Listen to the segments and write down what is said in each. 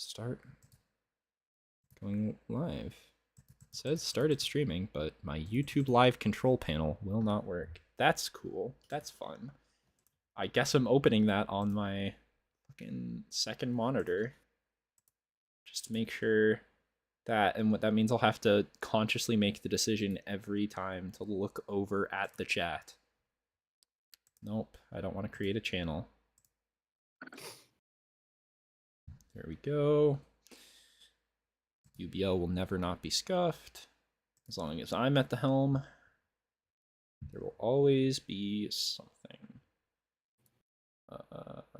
Start going live. It says started streaming, but my YouTube live control panel will not work. That's cool. That's fun. I guess I'm opening that on my fucking second monitor. Just to make sure that, and what that means, I'll have to consciously make the decision every time to look over at the chat. Nope, I don't want to create a channel. There we go. UBL will never not be scuffed. As long as I'm at the helm, there will always be something.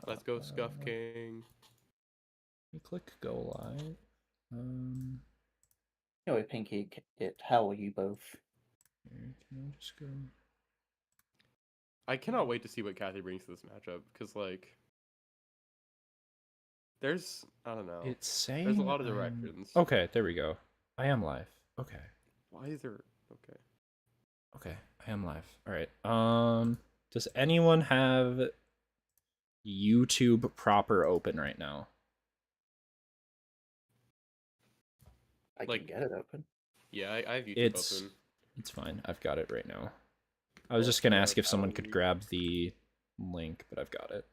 Let's go, Scuff King. We click go live. Anyway, Pinky, how are you both? Here, can I just go? I cannot wait to see what Cathy brings to this matchup, because, like, there's, I don't know. It's saying there's a lot of directions. Okay, there we go. I am live. Okay. Why is there? Okay. Okay, I am live. All right. Does anyone have YouTube proper open right now? I can get it open. Yeah, I have YouTube open. It's fine. I've got it right now. I was just gonna ask if someone could grab the link, but I've got it.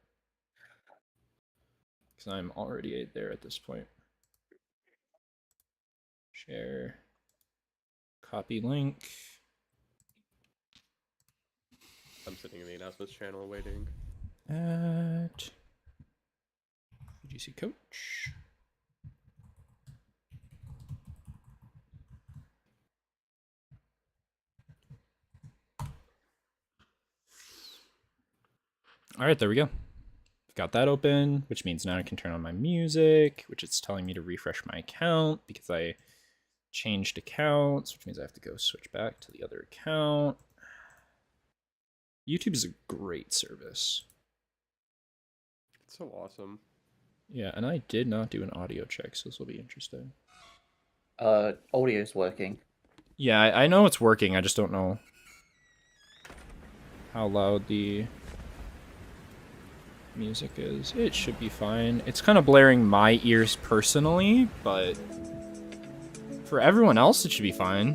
Because I'm already there at this point. Share. Copy link. I'm sitting in the announcements channel waiting. At UGC coach. All right, there we go. Got that open, which means now I can turn on my music, which it's telling me to refresh my account because I changed accounts, which means I have to go switch back to the other account. YouTube is a great service. It's so awesome. Yeah, and I did not do an audio check, so this will be interesting. Audio's working. Yeah, I know it's working, I just don't know how loud the music is. It should be fine. It's kind of blaring my ears personally, but for everyone else it should be fine.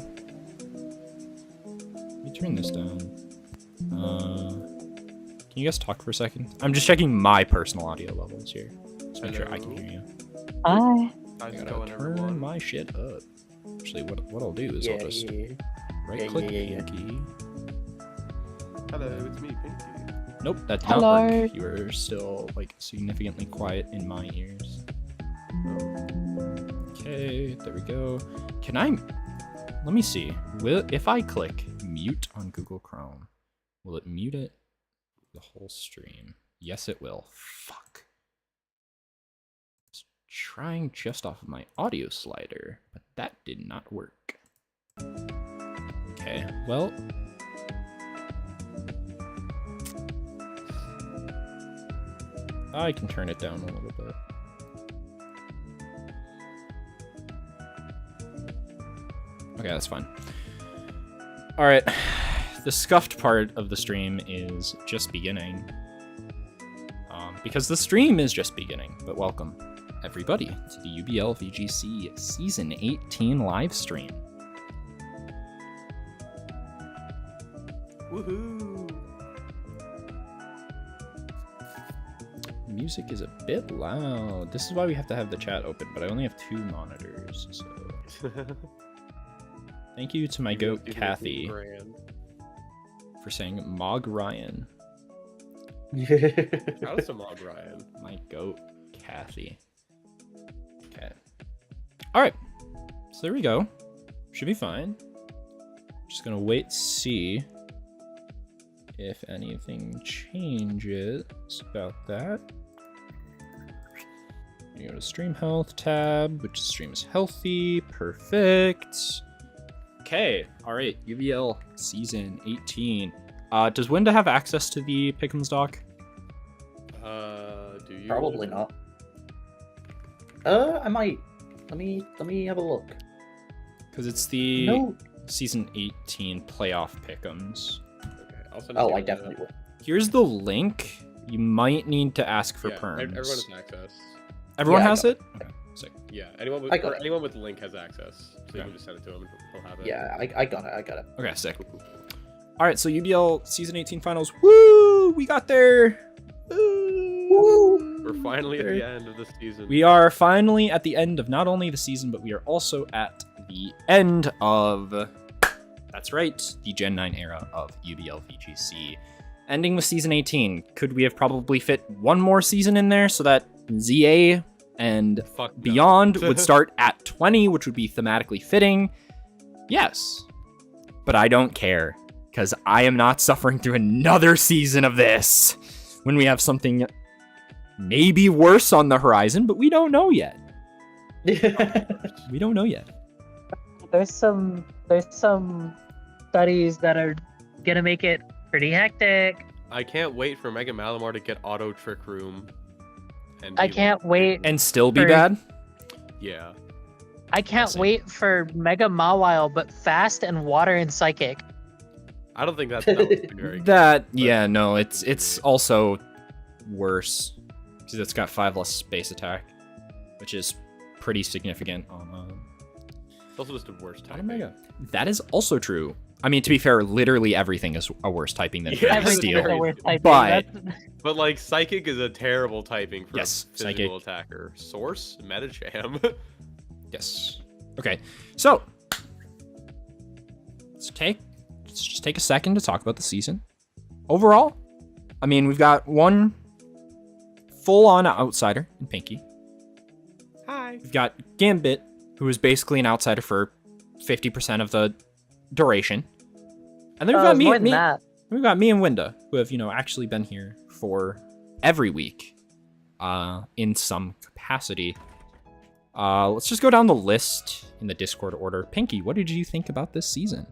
Let me turn this down. Can you guys talk for a second? I'm just checking my personal audio levels here. Just make sure I can hear you. Hi. I gotta turn my shit up. Actually, what I'll do is I'll just right click Pinky. Hello, it's me, Pinky. Nope, that did not work. You are still like significantly quiet in my ears. Okay, there we go. Can I? Let me see. If I click mute on Google Chrome, will it mute it? The whole stream? Yes, it will. Fuck. It's trying just off of my audio slider, but that did not work. Okay, well. I can turn it down a little bit. Okay, that's fine. All right, the scuffed part of the stream is just beginning. Because the stream is just beginning, but welcome, everybody, to the UBLVGC Season 18 live stream. Woohoo! Music is a bit loud. This is why we have to have the chat open, but I only have 2 monitors, so... Thank you to my goat, Cathy, for saying Mog Ryan. How's the Mog Ryan? My goat, Cathy. Okay. Alright. So there we go. Should be fine. Just gonna wait to see if anything changes about that. You go to stream health tab, which stream is healthy. Perfect. Okay, all right, UBL season 18. Does Winda have access to the Pick'em's doc? Do you? Probably not. I might. Let me have a look. Because it's the season 18 playoff Pick'ems. Okay, I'll send it to you. I definitely will. Here's the link. You might need to ask for perms. Everyone has access. Everyone Yeah, has it? Okay, sick. Yeah, anyone with I got it. anyone with link has access, so you Okay. can just send it to him and he'll have it. Yeah, I got it. Okay, sick. All right, so UBL Season 18 Finals. Woo! We got there. Woo! We're finally at the end of the season. We are finally at the end of not only the season, but we are also at the end of, that's right, the Gen 9 era of UBLVGC. Ending with Season 18. Could we have probably fit one more season in there so that ZA and Fuck no. beyond would start at 20, which would be thematically fitting? Yes. But I don't care, because I am not suffering through another season of this when we have something maybe worse on the horizon, but we don't know yet. We don't know yet. There's some studies that are gonna make it pretty hectic. I can't wait for Mega Malamar to get auto trick room. And I be can't wait. And still be For- bad? Yeah. I can't Listen. wait for Mega Mawile, but fast and water and psychic. I don't think that would be very good. That, yeah, no, it's also worse, because it's got 5 less space attack, which is pretty significant on It's also just a worse type. Mega. That is also true. I mean, to be fair, literally everything is a worse typing than Yeah, Fairy everything's Steel. very- worst typing. but- That's- But like Psychic is a terrible typing for Yes, a physical Psychic. attacker. Source, Metacham. Yes. Okay, so let's just take a second to talk about the season. Overall, I mean, we've got one full-on outsider in Pinky. Hi. We've got Gambit, who is basically an outsider for 50% of the duration. And then we've Oh, got it's more than that. we've got me and Winda, who have, actually been here for every week, in some capacity. Let's just go down the list in the Discord order. Pinky, what did you think about this season?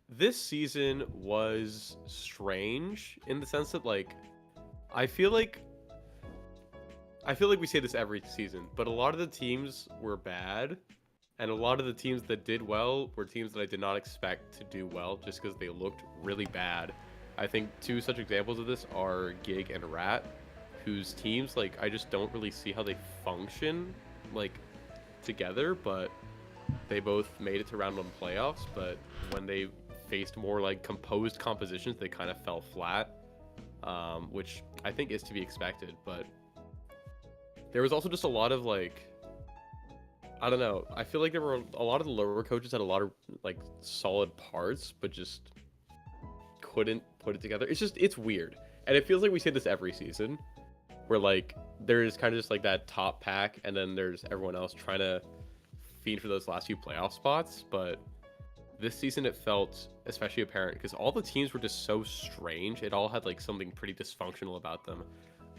This season was strange in the sense that like I feel like we say this every season, but a lot of the teams were bad, and a lot of the teams that did well were teams that I did not expect to do well just because they looked really bad. I think two such examples of this are Gig and Rat, whose teams like I just don't really see how they function like together, but they both made it to round 1 playoffs, but when they faced more like composed compositions, they kind of fell flat, which I think is to be expected. But there was also just a lot of like, I don't know, I feel like there were a lot of the lower coaches had a lot of like solid parts, but just couldn't put it together. It's weird, and it feels like we say this every season, where like there's kind of just like that top pack, and then there's everyone else trying to feed for those last few playoff spots. But this season it felt especially apparent because all the teams were just so strange. It all had like something pretty dysfunctional about them,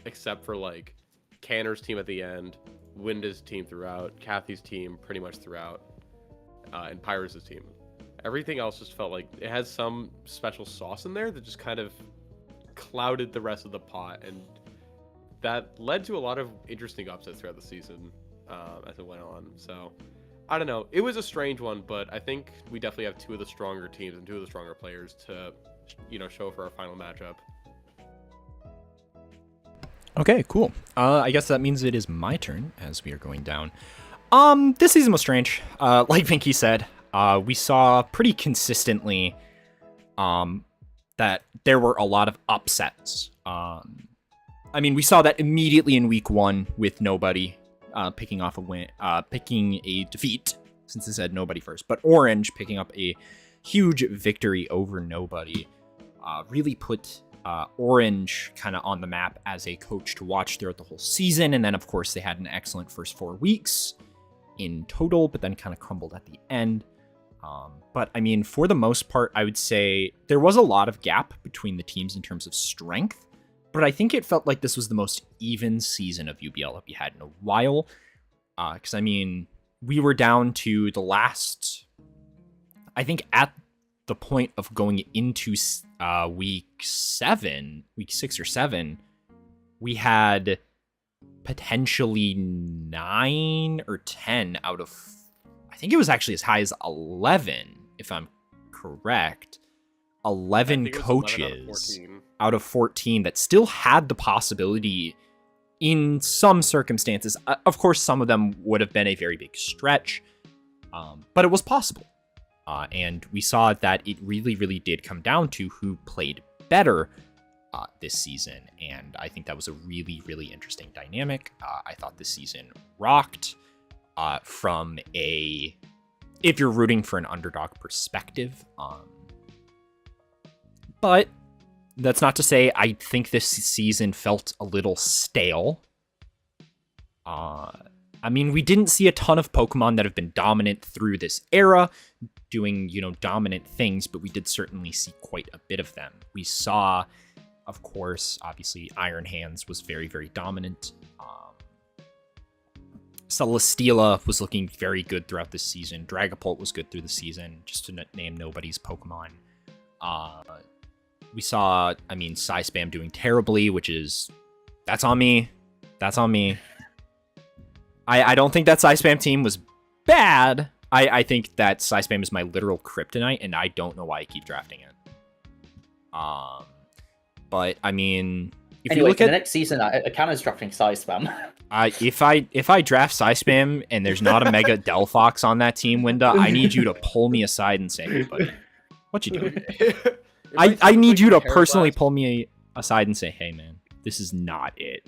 except for like Cannor's team at the end, Winda's team throughout, Cathy's team pretty much throughout, and Pyrus' team. Everything else just felt like it had some special sauce in there that just kind of clouded the rest of the pot, and that led to a lot of interesting upsets throughout the season as it went on. So I don't know. It was a strange one, but I think we definitely have two of the stronger teams and two of the stronger players to, show for our final matchup. Okay, cool. I guess that means it is my turn as we are going down. This season was strange. Like Vinky said, we saw pretty consistently that there were a lot of upsets. I mean, we saw that immediately in week 1 with nobody picking off a win, picking a defeat, since it said nobody first. But Orange picking up a huge victory over nobody really put Orange kind of on the map as a coach to watch throughout the whole season. And then, of course, they had an excellent first 4 weeks in total, but then kind of crumbled at the end. But I mean, for the most part, I would say there was a lot of gap between the teams in terms of strength. But I think it felt like this was the most even season of UBL that we had in a while. Because, I mean, we were down to the last... I think at the point of going into week 6 or 7, we had potentially 9 or 10 out of... I think it was actually as high as 11, if I'm correct. 11 I think it was coaches 11 out of 14. out of 14 that still had the possibility in some circumstances. Of course, some of them would have been a very big stretch, but it was possible. And we saw that it really, really did come down to who played better this season. And I think that was a really, really interesting dynamic. I thought this season rocked from if you're rooting for an underdog perspective. But that's not to say I think this season felt a little stale. I mean, we didn't see a ton of Pokemon that have been dominant through this era, doing, dominant things, but we did certainly see quite a bit of them. We saw, of course, obviously, Iron Hands was very, very dominant. Celesteela was looking very good throughout this season. Dragapult was good through the season, just to name nobody's Pokemon. We saw, Psyspam doing terribly, that's on me. That's on me. I don't think that Psyspam team was bad. I think that Psyspam is my literal kryptonite, and I don't know why I keep drafting it. But if Anyway, you look for at the next season, Cannor's drafting Psyspam. if I draft Psyspam and there's not a Mega Delphox on that team, Winda, I need you to pull me aside and say, "Hey, buddy, what you doing?" I need you to personally pull me aside and say, "Hey, man, this is not it."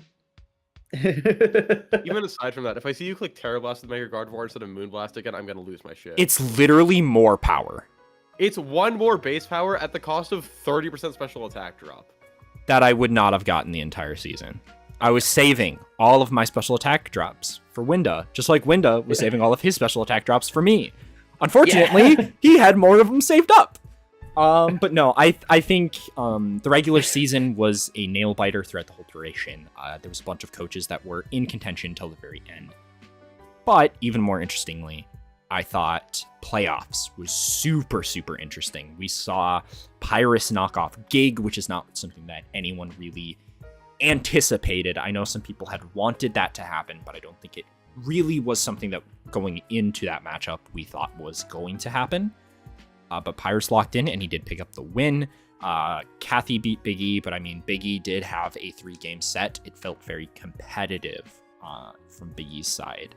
Even aside from that, if I see you click Terra Blast with Mega Gardevoir instead of Moonblast again, I'm gonna lose my shit. It's literally more power It's one more base power at the cost of 30% special attack drop. that I would not have gotten the entire season. I was saving all of my special attack drops for Winda, just like Winda was saving all of his special attack drops for me. Unfortunately, he had more of them saved up. But no, I think the regular season was a nail biter throughout the whole duration. There was a bunch of coaches that were in contention until the very end. But even more interestingly, I thought playoffs was super, super interesting. We saw Pyrus knock off Gig, which is not something that anyone really anticipated. I know some people had wanted that to happen, but I don't think it really was something that going into that matchup we thought was going to happen. But Pyrus locked in, and he did pick up the win. Cathy beat Big E, but Big E did have a 3-game set. It felt very competitive from Big E's side.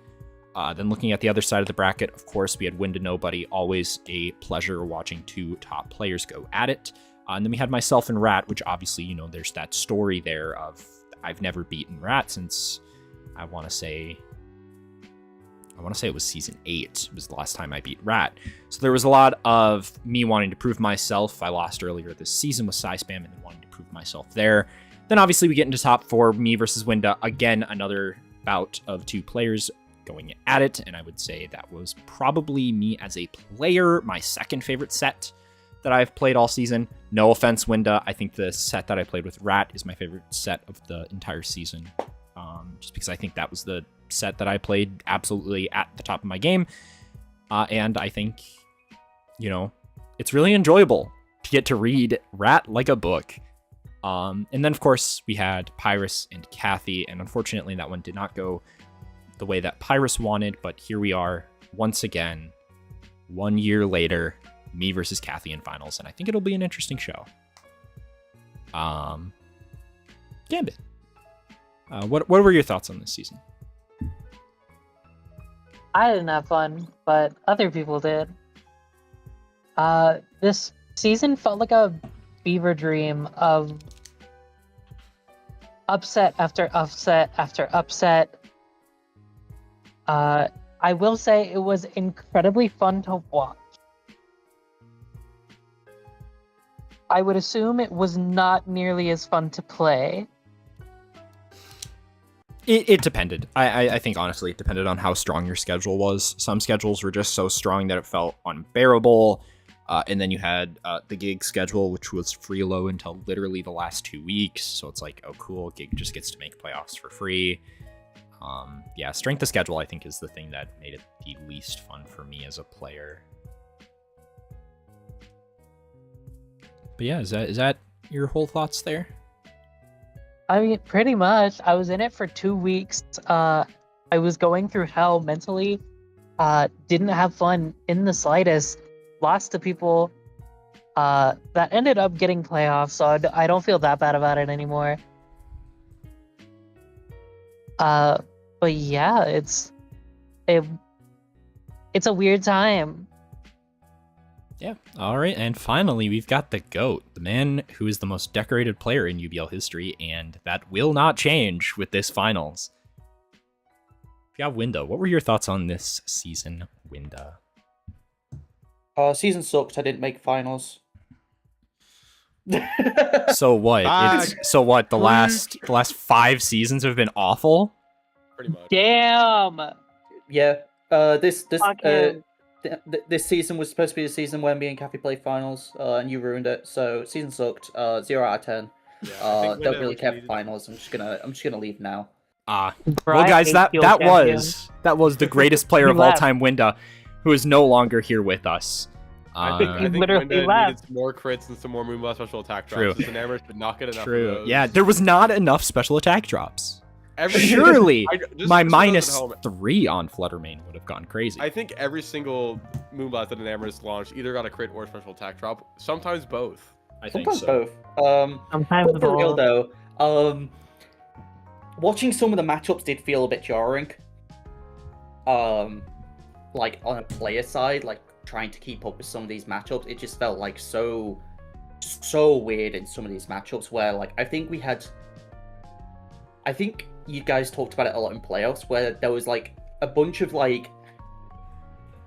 Then looking at the other side of the bracket, of course, we had Win to Nobody. Always a pleasure watching two top players go at it. And then we had myself and Rat, which obviously, there's that story there of I've never beaten Rat since I want to say it was season 8. It was the last time I beat Rat. So there was a lot of me wanting to prove myself. I lost earlier this season with Psyspam and then wanting to prove myself there. Then obviously we get into top 4, me versus Winda. Again, another bout of two players going at it. And I would say that was probably me as a player, my second favorite set that I've played all season. No offense, Winda. I think the set that I played with Rat is my favorite set of the entire season. Just because I think that was the set that I played absolutely at the top of my game. And I think, it's really enjoyable to get to read Rat like a book. And then, of course, we had Pyrus and Cathy, and unfortunately that one did not go the way that Pyrus wanted, but here we are once again, 1 year later, me versus Cathy in finals, and I think it'll be an interesting show. Gambit. What were your thoughts on this season? I didn't have fun, but other people did. This season felt like a fever dream of upset after upset after upset. I will say it was incredibly fun to watch. I would assume it was not nearly as fun to play. It depended. I think, honestly, it depended on how strong your schedule was. Some schedules were just so strong that it felt unbearable. And then you had the Gig schedule, which was freelo until literally the last 2 weeks. So it's like, oh, cool, Gig just gets to make playoffs for free. Yeah, strength of schedule, I think, is the thing that made it the least fun for me as a player. But yeah, is that your whole thoughts there? Pretty much. I was in it for 2 weeks. I was going through hell mentally. Didn't have fun in the slightest. Lost to people that ended up getting playoffs, so I don't feel that bad about it anymore. But yeah, it's a weird time. Yeah. All right. And finally, we've got the GOAT, the man who is the most decorated player in UBL history, and that will not change with this finals. Yeah, Winda, what were your thoughts on this season, Winda? Season sucked. I didn't make finals. So what? So what? The last 5 seasons have been awful. Pretty much. Damn. Yeah. This Fuck him. this season was supposed to be the season where me and Cathy played finals, and you ruined it. So season sucked. 0 out of 10. Yeah, I think Don't Winda, really what you care for needed- finals. I'm just gonna leave now. Well, Brian guys, that Hayfield that champion. was the greatest player He of all left. time, Winda, who is no longer here with us. I think He literally Winda left. needed some more crits and some more Moonblast special attack True. drops. His Enamours did not get enough True. of those. Yeah, there was not enough special attack drops. Every, Surely, just my for those minus at home, 3 on Fluttermane would have gone crazy. I think every single Moonblast that Enamours launched either got a crit or a special attack drop. Sometimes both. I think Sometimes so. both. Sometimes But for real both. though, watching some of the matchups did feel a bit jarring. Like on a player side, like trying to keep up with some of these matchups, it just felt like so weird in some of these matchups where like I think you guys talked about it a lot in playoffs where there was like a bunch of like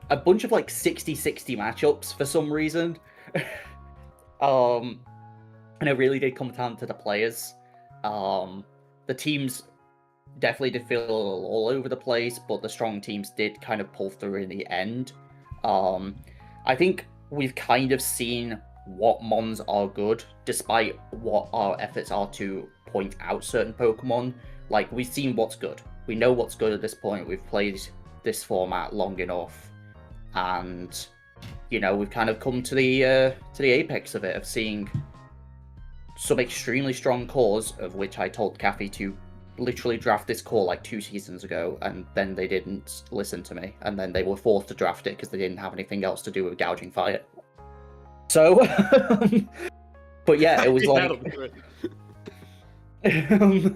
60-60 matchups for some reason. And it really did come down to the players. The teams definitely did feel all over the place, but the strong teams did kind of pull through in the end. I think we've kind of seen what mons are good, despite what our efforts are to point out certain Pokemon. Like, we've seen what's good. We know what's good at this point. We've played this format long enough, and you know, we've kind of come to the apex of it, of seeing some extremely strong cores, of which I told Cathy to literally draft this core like 2 seasons ago, and then they didn't listen to me, and then they were forced to draft it because they didn't have anything else to do with gouging fire. So, but yeah, it was Yeah, like, that'll do it.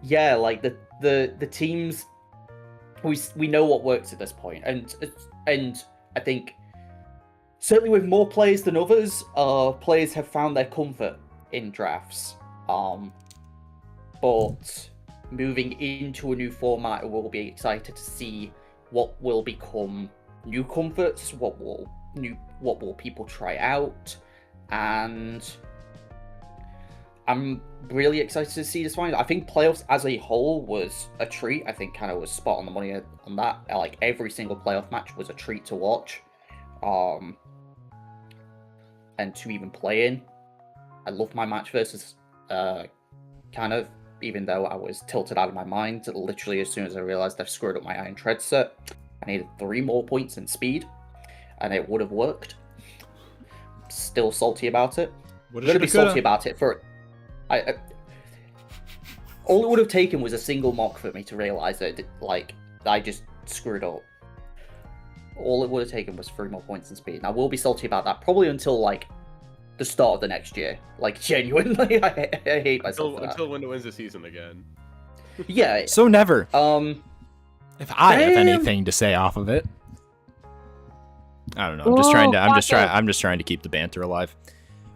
yeah, like the teams, we know what works at this point, and I think certainly with more players than others, players have found their comfort in drafts. But moving into a new format, we'll be excited to see what will become new comforts, what will people try out, and I'm really excited to see this final. I think playoffs as a whole was a treat. I think Cannor was spot on the money on that. Like, every single playoff match was a treat to watch, and to even play in. I loved my match versus Cannor, even though I was tilted out of my mind literally as soon as I realized I've screwed up my Iron Tread set. I needed 3 more points in speed, and it would have worked. Still salty about it. I'm gonna be salty about it for. All it would have taken was a single mock for me to realize that, like, I just screwed up. All it would have taken was 3 more points in speed. And I will be salty about that probably until like the start of the next year. Like, genuinely, I hate myself for that. Until Winda wins the season again. Yeah. So never. If I have Damn. anything to say off of it, I don't know. I'm just trying to keep the banter alive. Get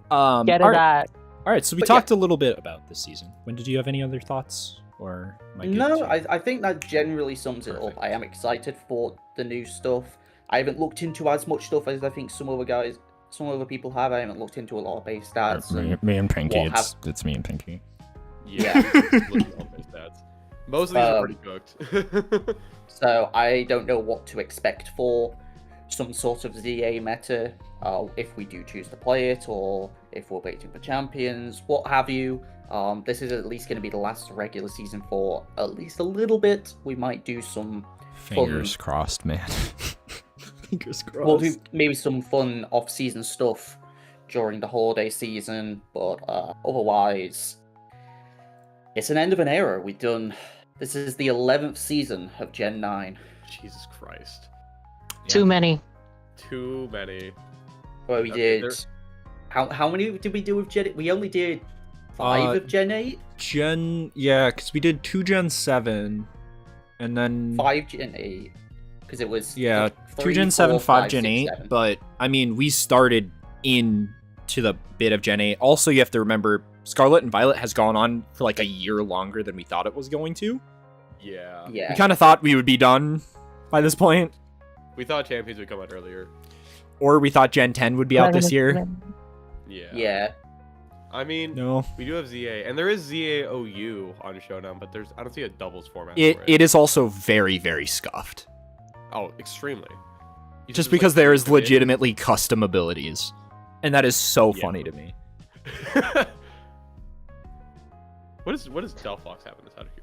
it all right, at. all right, so we But talked a little bit about this season. When did you have any other thoughts, or am I good No, to- I think that generally sums it Perfect. up. I am excited for the new stuff. I haven't looked into as much stuff as I think some other people have. I haven't looked into a lot of base stats. me and Pinky. What It's me and Pinky. Yeah. Look at all those stats. Most of these are pretty cooked. So I don't know what to expect for some sort of ZA meta, if we do choose to play it, or if we're waiting for champions, what have you. This is at least going to be the last regular season for at least a little bit. We might do some Fingers crossed, man. Fingers crossed. We'll do maybe some fun off-season stuff during the holiday season, but otherwise, it's an end of an era. This is the 11th season of Gen 9. Jesus Christ. Too many. Too many. Where we Okay, did... How many did we do with Gen... We only did 5 of Gen 8? Yeah, because we did 2 Gen 7, and then 5 Gen 8. Because it was... yeah, 2 3, Gen 7, 4, 5 5, Gen 6, 8. 7. But I mean, we started into the bit of Gen 8. Also, you have to remember, Scarlet and Violet has gone on for like a year longer than we thought it was going to. Yeah. We Yeah. kind of thought we would be done by this point, We thought Champions would come out earlier. or we thought Gen 10 would be out this year. Yeah. Yeah. I mean, No, we do have ZA, and there is ZA-OU on Showdown, but I don't see a doubles format for it is also very, very scuffed. Oh, extremely. You Just should because like, there is put it in. legitimately custom abilities, and that is so Yeah. funny to me. What does Delphox have in this out of here?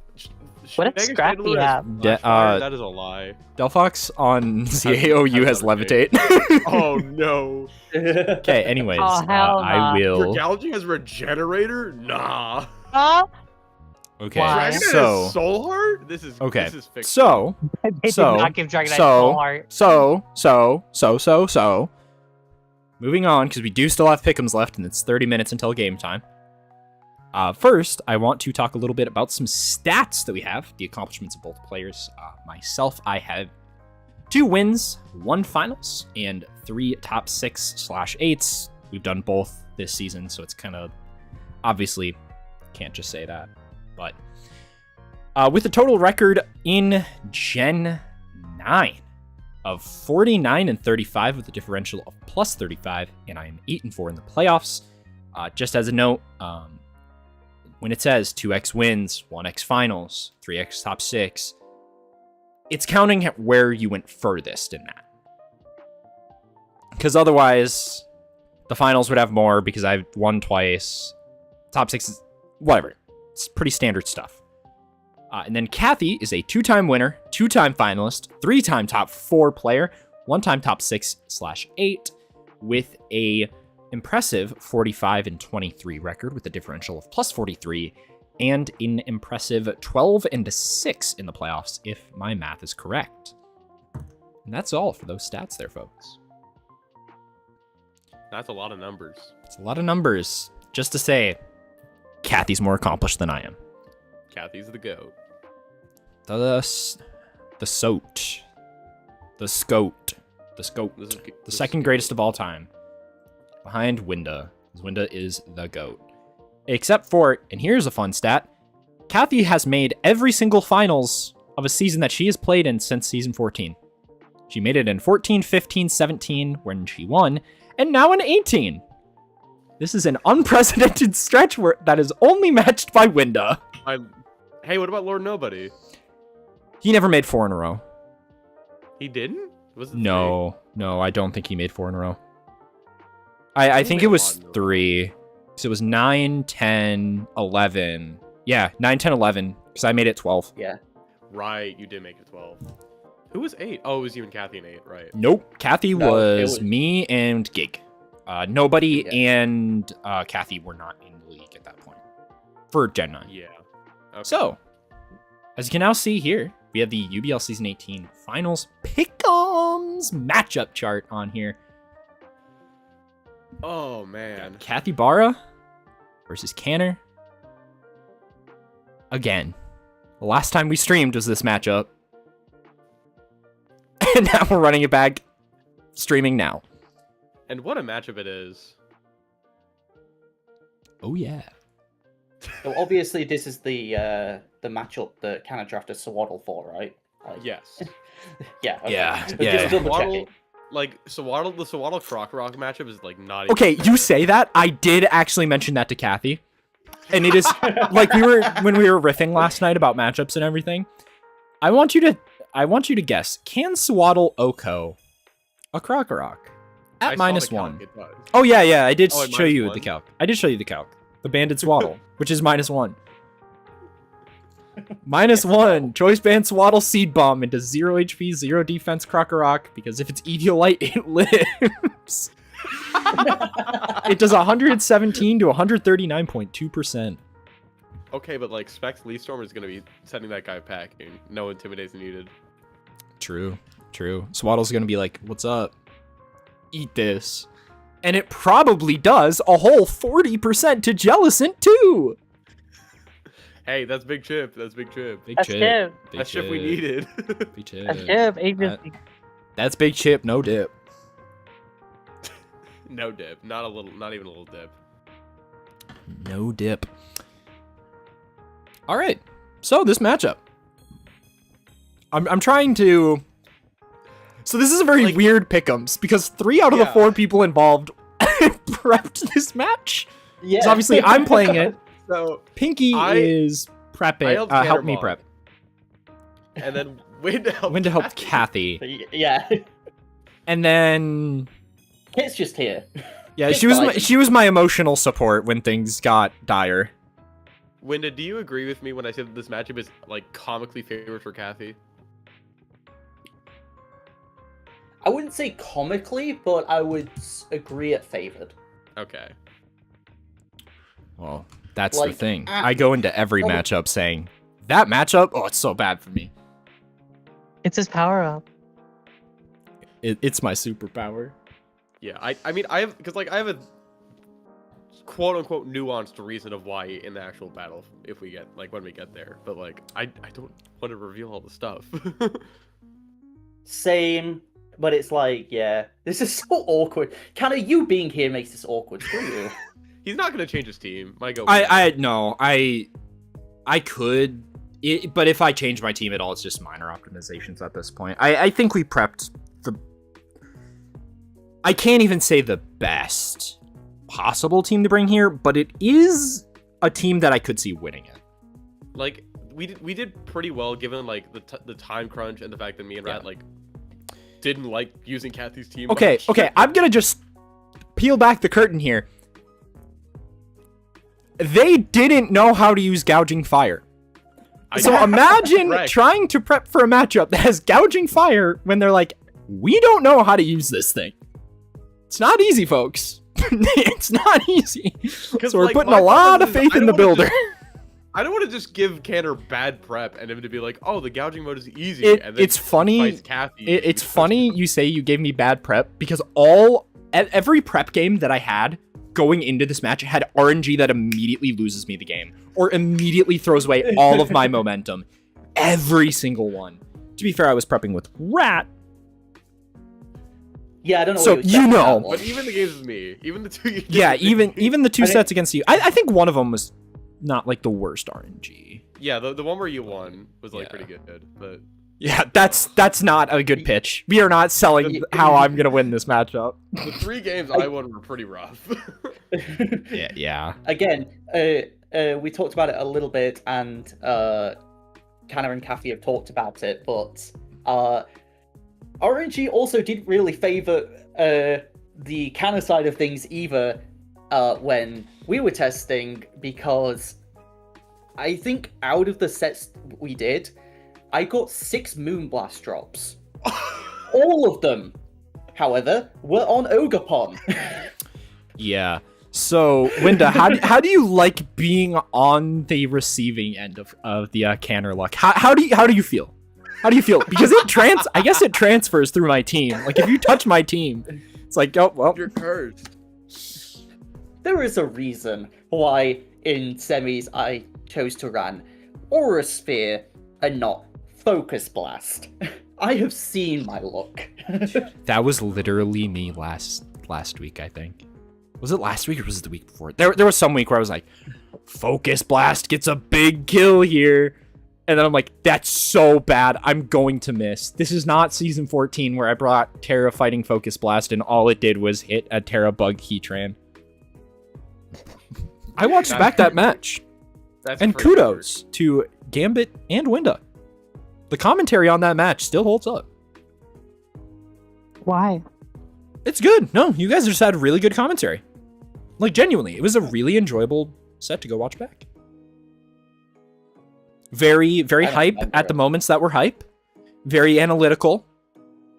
What does Scrappy have? That is a lie. Delphox on CAOU has levitate. Oh no. Okay, anyways, Oh, hell I nah. will. Galaxy has Regenerator? Nah. Okay, Why? Dragonite so has Soul Heart? This is okay, This is fiction. so They did So- not give Dragonite Soul Heart. so, moving on, because we do still have pick'ems left, and it's 30 minutes until game time. First, I want to talk a little bit about some stats that we have, the accomplishments of both players. Myself, I have 2 wins, 1 finals, and 3 top 6/8s. We've done both this season, so it's kind of obviously can't just say that. But with a total record in Gen 9 of 49 and 35 with a differential of plus 35, and I am 8 and 4 in the playoffs. Just as a note, when it says 2x wins, 1x finals, 3x top 6, it's counting where you went furthest in that. Because otherwise, the finals would have more because I've won twice. Top 6 is whatever. It's pretty standard stuff. And then Cathy is a 2-time winner, 2-time finalist, 3-time top 4 player, 1-time top 6/8 with a impressive 45 and 23 record with a differential of plus 43 and an impressive 12 and 6 in the playoffs if my math is correct. And that's all for those stats there, folks. That's a lot of numbers. It's a lot of numbers just to say Cathy's more accomplished than I am. Cathy's the GOAT. The SOAT. The SCOAT. The SCOAT. This is- The this second is- greatest of all time. Behind Winda. Winda is the GOAT. Except for, and here's a fun stat, Cathy has made every single finals of a season that she has played in since season 14. She made it in 14, 15, 17 when she won, and now in 18. This is an unprecedented stretch that is only matched by Winda. Hey, what about Lord Nobody? He never made 4 in a row. He didn't? Was it No, I don't think he made 4 in a row. I He think made it a was lot in a row. 3. So it was 9, 10, 11. Yeah, 9, 10, 11, because I made it 12. Yeah. 3? Right, you did make it 12. Who was 8? Oh, it was you and Cathy and 8, right. Nope, Cathy No, it was was- me and Gig. Nobody Yeah. and Cathy were not in the league at that point for Gen 9. Yeah. Okay. So, as you can now see here, we have the UBL Season 18 Finals Pick'ems matchup chart on here. Oh, man. Cathy Barra versus Cannor. Again, the last time we streamed was this matchup. And now we're running it back, streaming now. And what a matchup it is. Oh yeah. So obviously this is the matchup that Cannor drafted Swaddle for, right? Like, Yes. Yeah. Okay. Yeah, So yeah. Just double Swaddle, checking. like, the Swaddle Croc Rock matchup is, like, not even Okay, you fair. say that. I did actually mention that to Cathy. And it is like when we were riffing last night about matchups and everything. I want you to guess, can Swaddle Oko a Crocorock I at saw -1? the calc, it does. Oh yeah, I did Oh, at show you -1? the calc. I did show you the calc. The banded swaddle, which is -1. -1. Choice band swaddle seed bomb into 0 HP, 0 defense Crocorock, because if it's Eviolite, it lives. It does 117 to 139.2%. Okay, but, like, Specs Leaf Storm is going to be sending that guy packing. No intimidation needed. True. Swaddle's gonna be like, "What's up? Eat this." And it probably does a whole 40% to Jellicent too. Hey, that's Big Chip. That's Big Chip. Big That's chip. Chip. Big That's Chip we needed. Big chip. That's Chip. Agency. That's Big Chip, no dip. No dip. Not even a little dip. No dip. All right. So this matchup. I'm trying to. So this is a very weird pick'ems because 3 out of the 4 people involved prepped this match. Yeah. 'Cause obviously I'm playing it. So Pinky is prepping. helped Help me Cannor prep. and then Winda helped Cathy. Yeah. And then Kit's just here. yeah, It's she was fine. she was my emotional support when things got dire. Winda, do you agree with me when I say that this matchup is like comically favored for Cathy? I wouldn't say comically, but I would agree it favored. Okay. Well, that's the Like, thing. I go into every oh. matchup saying that matchup. Oh, it's so bad for me. It's his power up. It's my superpower. Yeah, I mean I have a quote unquote nuanced reason of why in the actual battle if we get when we get there, but I don't want to reveal all the stuff. Same, but it's yeah, this is so awkward. Cannor, you being here makes this awkward. Screw you. He's not gonna change his team. I could, but if I change my team at all, it's just minor optimizations at this point. I think we prepped I can't even say the best possible team to bring here, but it is a team that I could see winning it. We did pretty well given the time crunch and the fact that me and Rat didn't like using Cathy's team. Okay, much. okay, I'm gonna just peel back the curtain here. They didn't know how to use gouging fire. So imagine Correct. trying to prep for a matchup that has gouging fire when they're like, we don't know how to use this thing. It's not easy, folks. It's not easy. So we're putting my a lot of problem is faith in the builder. I don't want to just give Cannor bad prep and him to be like, oh, the gouging mode is easy. and then It's funny. fights Cathy. It's because- funny you say you gave me bad prep because every prep game that I had going into this match had RNG that immediately loses me the game or immediately throws away all of my momentum. Every single one. To be fair, I was prepping with Rat. Yeah, I don't know. So what you you know. But even the games with me, even the 2 games. Yeah, with me- even the 2 I think- sets against you. I think one of them was not the worst RNG. Yeah, the one where you won was Yeah. pretty good, but Yeah, that's not a good pitch. We are not selling how I'm gonna win this matchup. the 3 games I won were pretty rough. Yeah. Again, we talked about it a little bit, and Cannor and Cathy have talked about it, but RNG also didn't really favor the Cannor side of things either when we were testing, because I think out of the sets we did, I got 6 Moonblast drops. All of them, however, were on Ogapon. Yeah. So, Winda, how do you like being on the receiving end of the Cannor luck? How do you feel? How do you feel? Because I guess it transfers through my team. Like if you touch my team, it's like, oh well. You're cursed. There is a reason why in semis I chose to run Aura Sphere and not Focus Blast. I have seen my luck. That was literally me last week, I think. Was it last week or was it the week before? There was some week where I was like, Focus Blast gets a big kill here. And then I'm like, that's so bad. I'm going to miss. This is not season 14 where I brought Terra fighting Focus Blast and all it did was hit a Terra bug Heatran. I watched back that match. That's And pretty kudos to Gambit and Winda. The commentary on that match still holds up. Why? It's good. No, you guys just had really good commentary. Like, genuinely, it was a really enjoyable set to go watch back. Very, very I don't hype remember at the it. moments that were hype. Very analytical,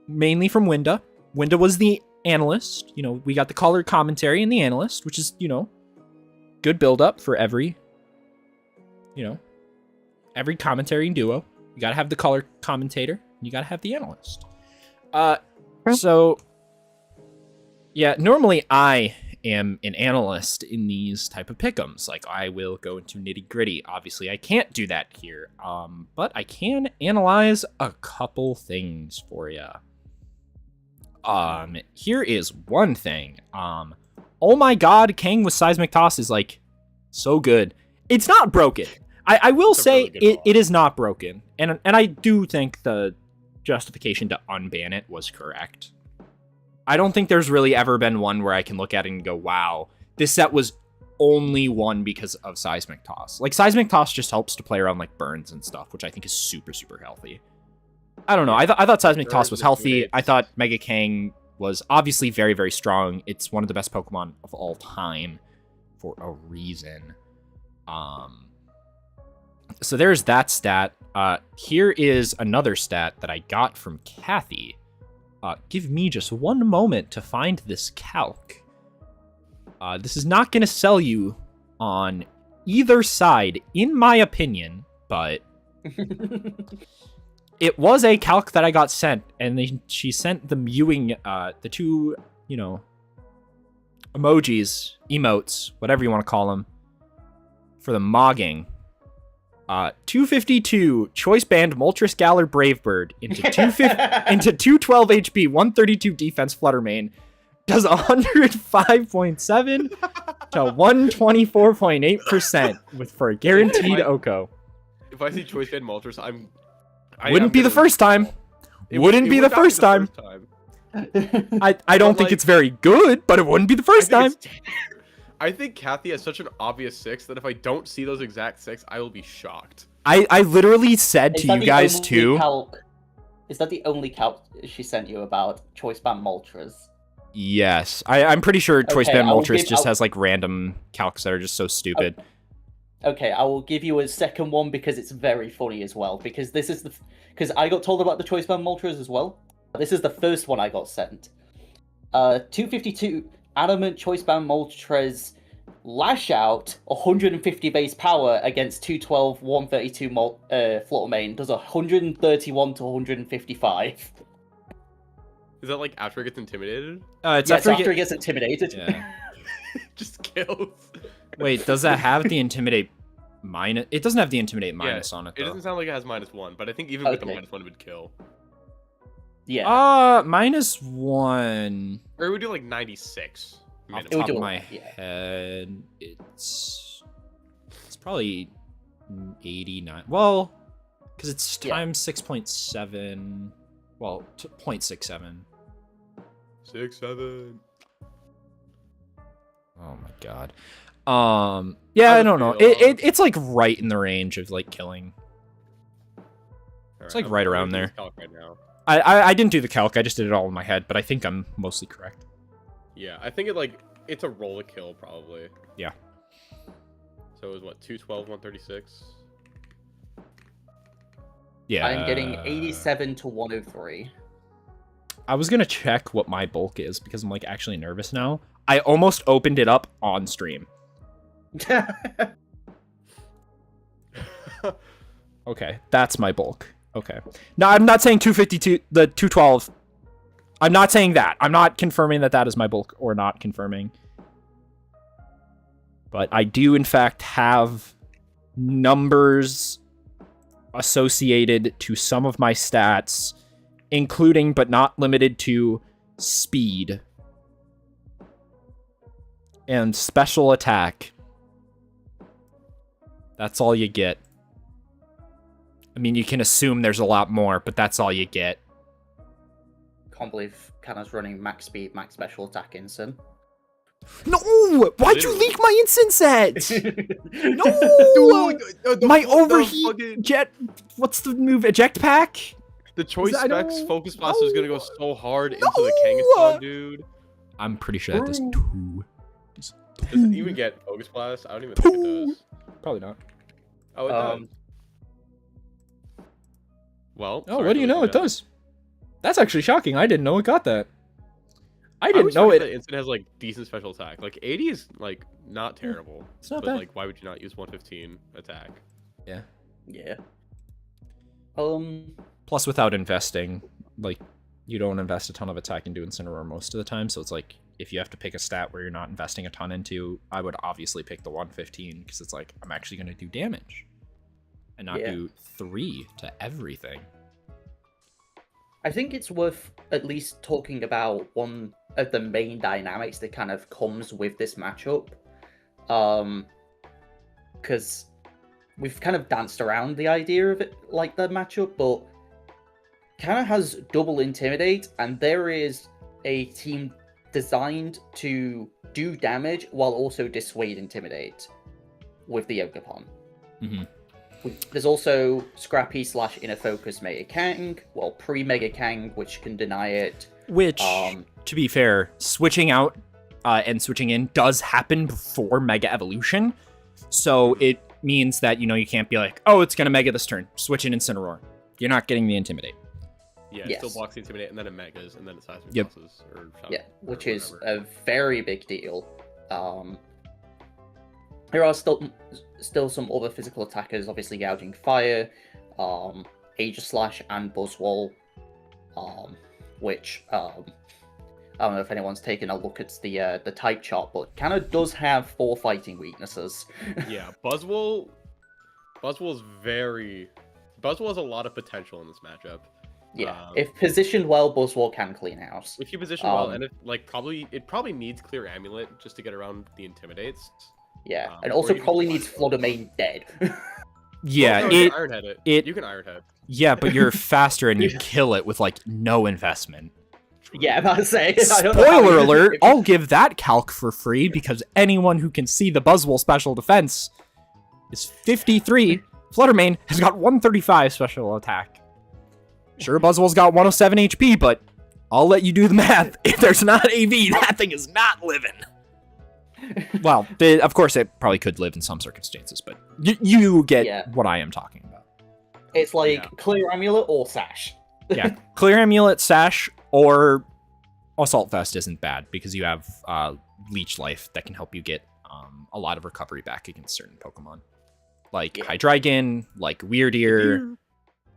mainly from Winda. Winda was the analyst. You know, we got the caller commentary and the analyst, which is, good build up for every commentary duo. You gotta have the caller commentator. You gotta have the analyst. True. So Yeah, normally I am an analyst in these type of pick'ems. Like, I will go into nitty-gritty. Obviously, I can't do that here, but I can analyze a couple things for you. Here is one thing. Oh my god, Kang with Seismic Toss is, like, so good. It's not broken. I will say really good it is not broken. And I do think the justification to unban it was correct. I don't think there's really ever been one where I can look at it and go, wow, this set was only won because of Seismic Toss. Like, Seismic Toss just helps to play around, like, burns and stuff, which I think is super, super healthy. I don't know. I thought Seismic Toss was healthy. I thought Mega Kang was obviously very, very strong. It's one of the best Pokemon of all time for a reason. So there's that stat. Here is another stat that I got from Cathy. Give me just one moment to find this calc. This is not going to sell you on either side, in my opinion, but it was a calc that I got sent, and she sent the mewing, the two, emojis, emotes, whatever you want to call them, for the mogging. 252 choice band Moltres Galar Bravebird into 212 HP, 132 defense Fluttermane does 105.7 to 124.8% for a guaranteed Oko. If I see choice band Moltres, Wouldn't be the first time. Wouldn't be the first time. I don't think it's very good, but it wouldn't be the first time. I think Cathy has such an obvious 6 that if I don't see those exact 6, I will be shocked. I literally said to you guys too. Is that the only calc she sent you about choice band Moltres? Yes. I'm pretty sure choice band Moltres just has like random calcs that are just so stupid. Okay, I will give you a second one because it's very funny as well. Because this is because I got told about the choice band Moltres as well. This is the first one I got sent. 252 Adamant choice band Moltres Lash Out 150 base power against 212 132 Fluttermane does 131 to 155. Is that like after it gets intimidated? It's after it gets intimidated. Yeah. Just kills. Wait, does that have the intimidate minus? It doesn't have the intimidate minus on it, though. It doesn't sound like it has -1, but I think even with the -1 it would kill. Yeah. -1. Or it would do like 96. Off the top of my head, it's probably 89. Well, because it's times 6.7. Well, 0.67. 6-7. Oh my god. Yeah, I don't know. It's like right in the range of like killing. It's like right around there. Right now. I didn't do the calc. I just did it all in my head, but I think I'm mostly correct. Yeah, I think it's a roll to kill probably. Yeah. So it was what, 212, 136? Yeah. I'm getting 87 to 103. I was gonna check what my bulk is because I'm like actually nervous now. I almost opened it up on stream. Okay, that's my bulk. Okay. Now, I'm not saying 252, the 212. I'm not saying that. I'm not confirming that that is my bulk or not confirming. But I do, in fact, have numbers associated to some of my stats, including but not limited to speed and special attack. That's all you get. I mean, you can assume there's a lot more, but that's all you get. Can't believe Cannor's running max speed, max special attack instant. No! Why'd you leak my instant set? No! Dude, my overheat jet... What's the move? Eject pack? The choice specs focus blast is gonna go so hard into the Kangaskhan, dude. I'm pretty sure that does 2. Does it even get focus blast? I don't even think it does. Probably not. Oh, it does. Well. Oh, what do you know? It does. That's actually shocking. I didn't know it got that. I didn't know it. Instant has like decent special attack. Like 80 is like not terrible. It's not but bad. Like, why would you not use 115 attack? Yeah. Yeah. Plus, without investing, like, you don't invest a ton of attack into Incineroar most of the time, so it's like if you have to pick a stat where you're not investing a ton into, I would obviously pick the 115 because it's like I'm actually going to do damage and not do 3 to everything. I think it's worth at least talking about one of the main dynamics that kind of comes with this matchup. Because we've kind of danced around the idea of it, like the matchup, but Cannor has double Intimidate, and there is a team designed to do damage while also dissuade Intimidate with the Yogapon. Mm-hmm. There's also Scrappy / Inner Focus Mega Kang, well, pre-Mega Kang, which can deny it. Which, to be fair, switching out and switching in does happen before Mega Evolution. So it means that, you can't be like, oh, it's going to Mega this turn. Switch in Incineroar. You're not getting the Intimidate. Yeah, it still blocks the Intimidate, and then it Megas, and then it Seismic Tosses. Which is a very big deal. There are still some other physical attackers, obviously Gouging Fire, Aegislash, and Buzzwole, which I don't know if anyone's taken a look at the type chart, but Cannor does have 4 fighting weaknesses. Yeah, Buzzwole has a lot of potential in this matchup. Yeah, if positioned well, Buzzwole can clean house. If you position well, and it probably needs Clear Amulet just to get around the Intimidates. Yeah, and also probably needs Flood Main dead. Yeah, you can Ironhead it. You can Ironhead. Yeah, but you're faster and you kill it with like no investment. Yeah, I'm about to say. Spoiler alert! I'll give that calc for free because anyone who can see the Buzzwole special defense is 53. Fluttermane has got 135 special attack. Sure, Buzzwole's got 107 HP, but I'll let you do the math. If there's not AV, that thing is not living. Well, of course, it probably could live in some circumstances, but you get what I am talking about. It's like Clear Amulet or Sash. Yeah, Clear Amulet, Sash, or Assault Vest isn't bad because you have Leech Life that can help you get a lot of recovery back against certain Pokemon. Like Hydreigon, like Weirdeer.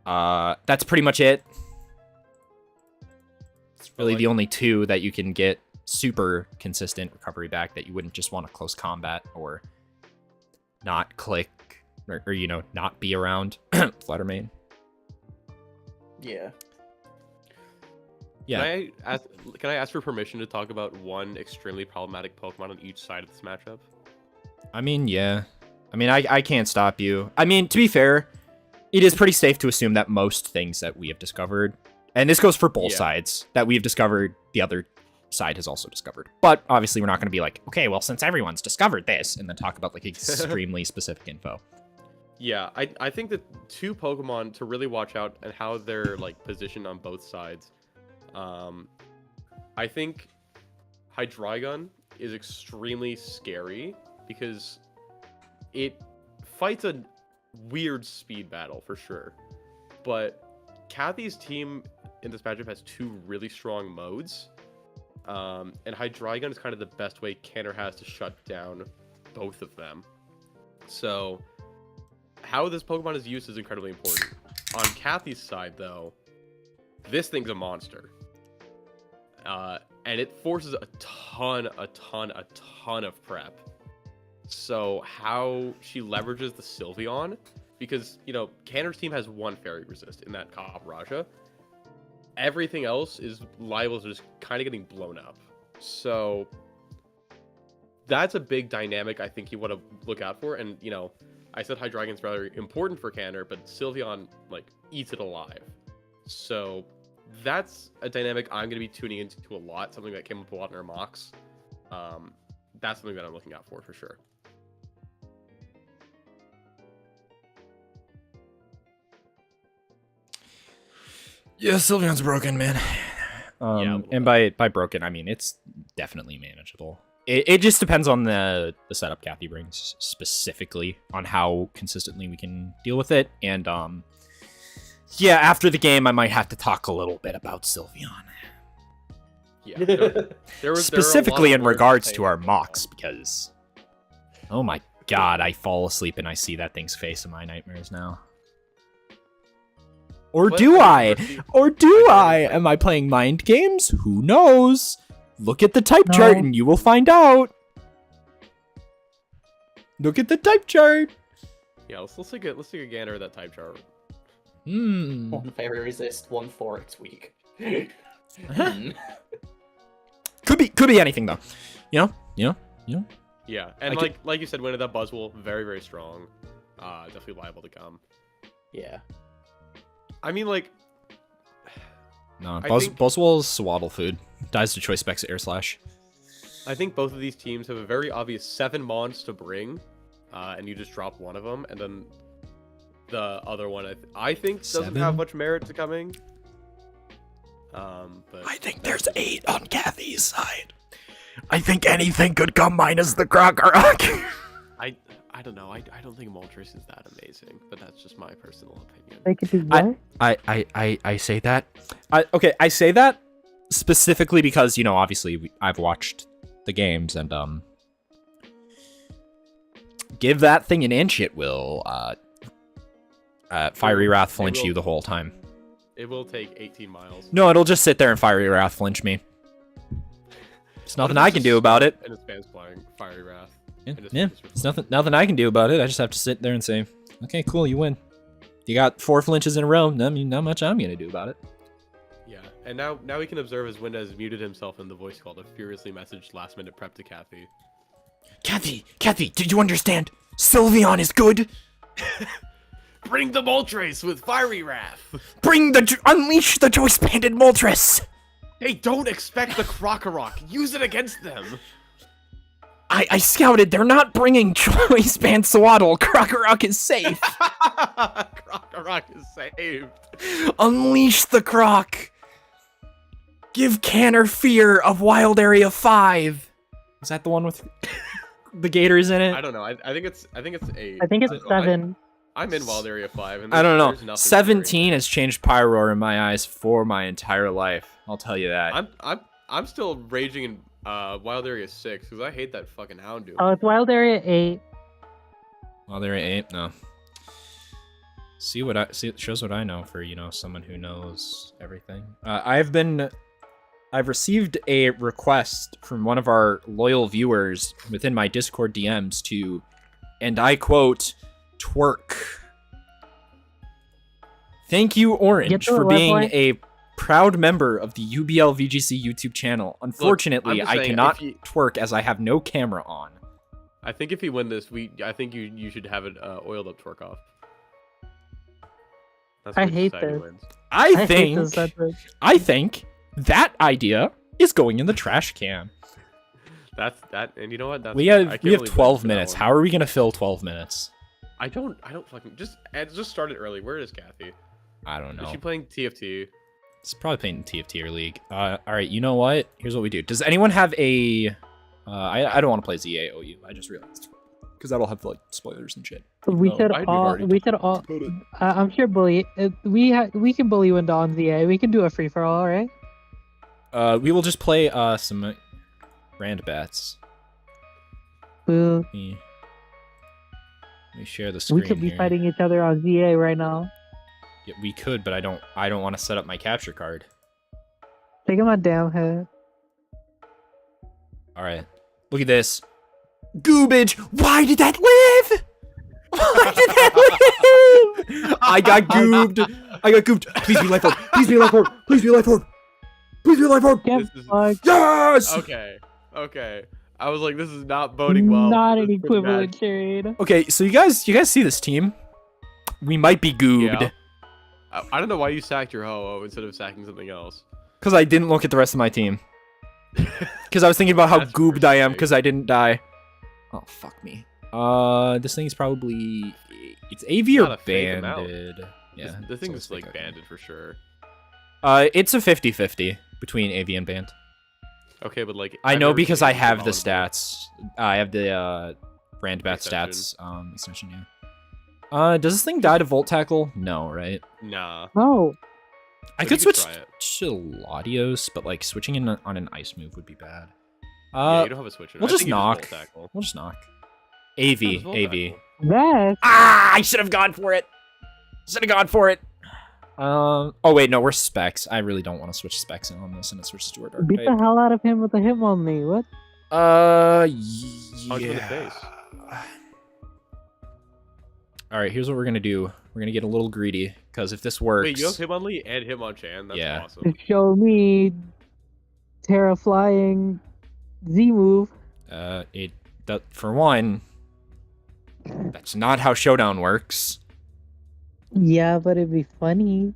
That's pretty much it. It's really the only 2 that you can get super consistent recovery back that you wouldn't just want to close combat or not click or not be around Fluttermane. Yeah. Can I ask for permission to talk about one extremely problematic Pokemon on each side of this matchup? I mean, yeah. I mean, I can't stop you. I mean, to be fair, it is pretty safe to assume that most things that we have discovered, and this goes for both sides, that we have discovered, the other side has also discovered. But obviously we're not going to be like, okay, well, since everyone's discovered this, and then talk about like extremely specific info. Yeah, I think that 2 Pokemon to really watch out and how they're like positioned on both sides. I think Hydreigon is extremely scary because it fights a weird speed battle for sure. But Cathy's team in this matchup has 2 really strong modes. And Hydreigon is kind of the best way Cannor has to shut down both of them. So how this Pokemon is used is incredibly important. On Cathy's side, though, this thing's a monster. And it forces a ton of prep. So how she leverages the Sylveon, because, Cannor's team has 1 Fairy Resist in that Kabaraja. Everything else is liable to just kind of getting blown up. So that's a big dynamic I think you want to look out for. And, I said Hydreigon's rather important for Cannor, but Sylveon, eats it alive. So that's a dynamic I'm going to be tuning into a lot, something that came up a lot in our mocks. That's something that I'm looking out for sure. Yeah, Sylveon's broken, man. And by broken, I mean it's definitely manageable. It just depends on the setup Cathy brings, specifically on how consistently we can deal with it. And after the game, I might have to talk a little bit about Sylveon. Yeah, there specifically in regards to our mocks, because oh my god, I fall asleep and I see that thing's face in my nightmares now. Or do I? Am I playing mind games? Who knows? Look at the type chart and you will find out. Look at the type chart. Yeah, let's take a gander at that type chart. One fairy resist, one forex weak. Could be anything though. You know. Yeah, and like you said, winning that Buzzwole, very, very strong. Definitely liable to come. Yeah. I mean, like... No, Buzzwole's swaddle food. Dies to choice specs air slash. I think both of these teams have a very obvious 7 mons to bring, and you just drop one of them, and then the other one I think doesn't have much merit to coming. But I think there's 8 on Cathy's side. I think anything could come minus the Krokorok. I don't know. I don't think Moltres is that amazing, but that's just my personal opinion. They could do what? I say that. I say that specifically because, you know, obviously I've watched the games and give that thing an inch, it will Fiery Wrath flinch you the whole time. It will take 18 miles. No, it'll just sit there and Fiery Wrath flinch me. There's nothing I can do about it. And it's fans playing Fiery Wrath. Yeah. It's nothing I can do about it. I just have to sit there and say, okay, cool, you win. You got 4 flinches in a row. I mean, not much I'm gonna do about it. Yeah, and now we can observe as Wind has muted himself in the voice call to furiously message last minute prep to Cathy. Cathy, did you understand? Sylveon is good. Bring the Moltres with Fiery Wrath. Unleash the choice banded Moltres. Hey, don't expect the Krokorok. Use it against them. I scouted. They're not bringing choice band Swaddle. Krokorok is safe. Krokorok is saved. Unleash the Croc. Give Cannor fear of Wild Area 5. Is that the one with the gators in it? I don't know. I think it's 8. I think it's 7. I'm in Wild Area 5. And I don't there's know. nothing 17 has changed Pyroar in my eyes for my entire life. I'll tell you that. I'm still raging in Wild Area 6 because I hate that fucking Houndoom. Oh, it's Wild Area 8. Wild Area 8? No. See, it shows what I know for, you know, someone who knows everything. I've received a request from one of our loyal viewers within my Discord DMs to, and I quote, twerk. Thank you, Orange, for being a proud member of the UBLVGC YouTube channel. Unfortunately, Look, I cannot twerk as I have no camera on. I think if you win this, I think you should have it oiled up twerk off. That's I what hate society this. wins. I think that idea is going in the trash can. That's that, and you know what? That's We have 12 minutes. How are we gonna fill 12 minutes? I don't fucking just start it early. Where is Cathy? I don't know. Is she playing TFT? It's probably playing TFT or League. All right, you know what? Here's what we do. Does anyone have a? I don't want to play ZAOU. I just realized because that'll have like spoilers and shit. We should all. I'm sure bully. We can bully Winda on ZA. We can do a free for all, right? We will just play some rand bats. Boo. Let me share the screen. We could be here. fighting each other on ZA right now. Yeah, we could, but I don't want to set up my capture card. Take my damn head. All right, look at this. Goobage. Why did that live? Why did that live? I got goobed. Please be life orb. Please be life orb. Please be life orb. Please be life orb. Yes. Okay. I was like, this is not boding well. Not an equivalent trade. Okay, so you guys see this team? We might be goobed. Yeah. I don't know why you sacked your Ho-Oh instead of sacking something else. Because I didn't look at the rest of my team. Because I was thinking about how That's goobed I am pretty because I didn't die. Oh, fuck me. This thing's probably... It's AV or Not a fake amount. banded. Yeah. The thing it's is like fake, okay. banded for sure. It's a 50-50 between AV and band. Okay, but like I I've know never because seen I it have the volatile. stats. I have the Randbat Extension. stats extension, yeah. Does this thing die to Volt Tackle? No, right? Nah. No. I But could you could switch try it. to Latios, but like switching in on an ice move would be bad. Yeah, you don't have a switch. we'll I just think you knock. Volt Tackle. We'll just knock. AV, Yeah, just Volt AV. Tackle. That. Ah! I should have gone for it. Oh wait, no, we're specs. I really don't want to switch specs in on this, and it switches to our dark Beat the type. hell out of him with a hit only. What? Punch him in the face. All right, here's what we're gonna do. We're gonna get a little greedy because if this works, Wait, you have Hitmonlee and Hitmonchan. That's Yeah. awesome. Show me Terra Flying Z move. for one, that's not how Showdown works. Yeah, but it'd be funny.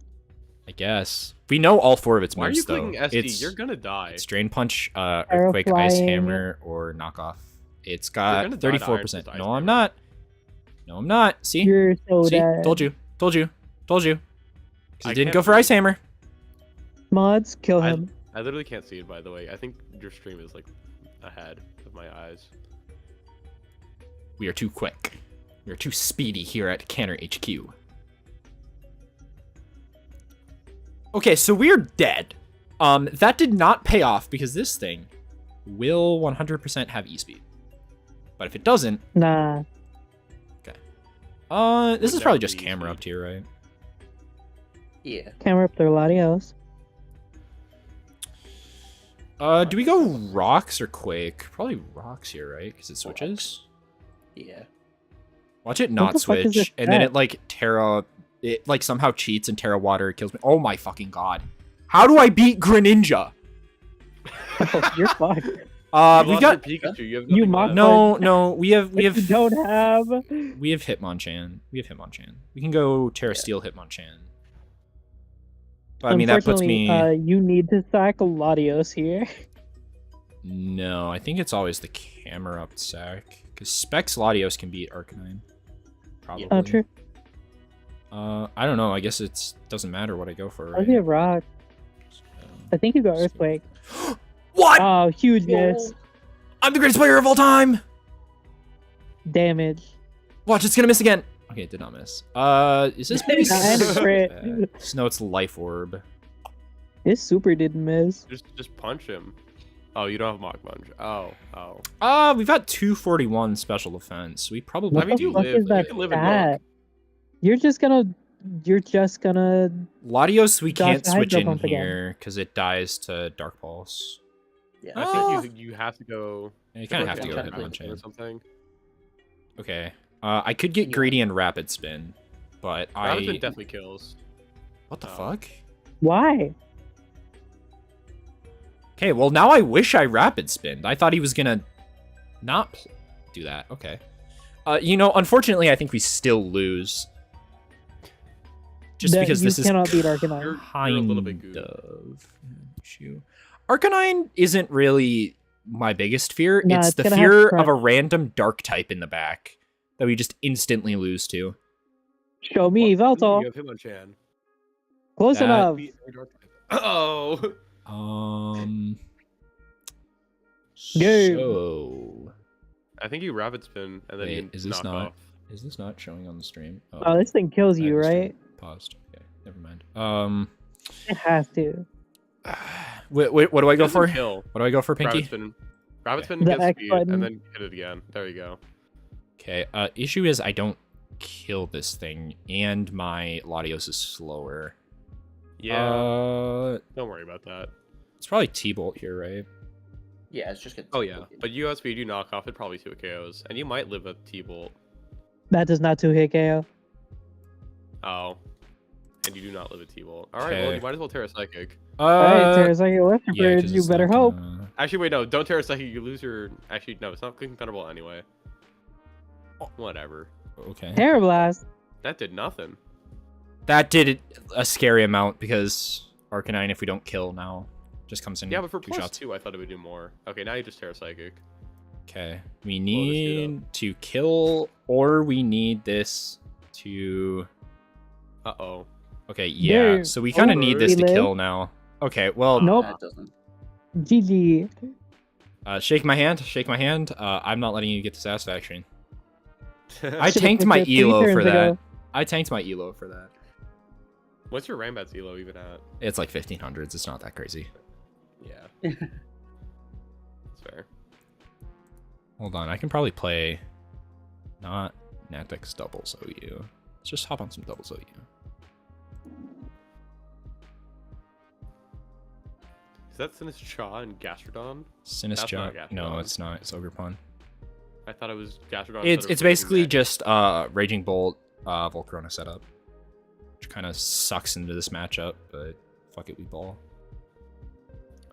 I guess we know all 4 of its Why are moves you though. clicking SD? It's You're gonna die. it's Drain Punch, Earthquake, Ice Flying. Hammer, or Knockoff. It's You're got gonna die to 34%. Iron Fist, Ice No, I'm Hammer. not. No, I'm not. See? You're so See? dead. Told you. Told you. Told you. 'Cause I it didn't can't go for believe- Ice Hammer. Mods, kill him. I literally can't see it, by the way. I think your stream is like ahead of my eyes. We are too quick. We are too speedy here at Cannor HQ. Okay, so we're dead. That did not pay off because this thing will 100% have E-Speed. But if it doesn't, Nah. this is Would probably never just be camera E-Speed. up tier, right? Yeah. Camera up there, Latios. Do we go Rocks or Quake? Probably Rocks here, right? Because it switches. Yeah. Watch it What not the fuck is switch, this and then stat? it like Terra, it like somehow cheats and Terra Water kills me. Oh my fucking god! How do I beat Greninja? Oh, you're fucked. You We lost got your Pikachu. You have You nothing mock- left. no. We have You don't have. we have Hitmonchan. We have Hitmonchan. We can go Terra Yeah. Steel Hitmonchan. But I mean that puts me. You need to sack Latios here. No, I think it's always the camera up sack because Specs Latios can beat Arcanine. Probably. Oh, true. I don't know. I guess it doesn't matter what I go for. I'll Right? get Rock. I think you got Earthquake. What? Oh, huge miss. I'm the greatest player of all time. Damage. Watch, it's gonna miss again. Okay, it did not miss. Is this maybe? And a crit. No, it's Life Orb. His super didn't miss. Just punch him. Oh, you don't have Mach Punch. Oh. We've got 241 special defense. We probably. What mean, the you fuck live- is you that can live in stat? You're just gonna Latios, we Dodge can't the switch Hydro in Pump again. here because it dies to Dark Pulse. Yeah. I Oh. think you have to go. You kind of have to go Hitmonchan. or Hitmonchan. something. Okay. I could get Yeah. greedy and Rapid Spin, but Rapid definitely kills. What the Oh. fuck? why? Okay, well now I wish I Rapid Spin. I thought he was gonna not do that. Okay. Unfortunately, I think we still lose. Just That because you this is cannot beat Arcanine. You're a kind little bit good. of an issue. Arcanine isn't really my biggest fear. Nah, it's it's the gonna have fear crunch. of a random dark type in the back that we just instantly lose to. Show me Ooh, Veltal. You have Hitmonchan. Close That- enough. Beat every dark type. Oh. Game. So I think you Rapid Spin and then Wait, you is this knock not- off. is this not showing on the stream? Oh, this thing kills I you, understand. right? Paused. Okay, never mind. It has to. What do I go Doesn't for? Kill. What do I go for, Pinky? Rapid Spin The gets X speed button. and then hit it again. There you go. Okay. Issue is I don't kill this thing, and my Latios is slower. Yeah. Don't worry about that. It's probably T-Bolt here, right? Yeah, it's just gonna. Oh yeah, but you have speed, you knock off, it probably 2 KOs, and you might live a T-Bolt. That does not 2-hit KO. Oh. And you do not live a T-Bolt. Alright, well, Okay. you might as well tear a Psychic. Alright, there's like a Electric yeah, Bird, 'cause you it's better not hope. gonna- Actually, wait, no, don't tear a Psychic, you lose your... Actually, no, it's not clicking Thunderbolt anyway. Whatever. Okay. Terra Blast. That did nothing. That did a scary amount because Arcanine, if we don't kill now, just comes in Yeah, but for two plus shots. 2, I thought it would do more. Okay, now you just tear a Psychic. Okay. We Blow this dude need to kill, or we need this to... Uh-oh. Okay, yeah. Dude, So we kind of over. need this to Live. kill now. Okay, well, Nope. That doesn't. GG. shake my hand. Shake my hand. I'm not letting you get the satisfaction. I Should've tanked put my that 3 elo for turns that. ago. I tanked my elo for that. What's your Rambat's elo even at? It's like 1500s. It's not that crazy. Yeah. That's fair. Hold on. I can probably play not Natix doubles OU. Let's just hop on some doubles OU. Is that Sinistcha and Gastrodon? Sinistcha. not No, Gastrodon. it's not. It's Ogerpon. I thought it was Gastrodon. It's basically just Raging Bolt, Volcarona setup, which kind of sucks into this matchup, but fuck it, we ball.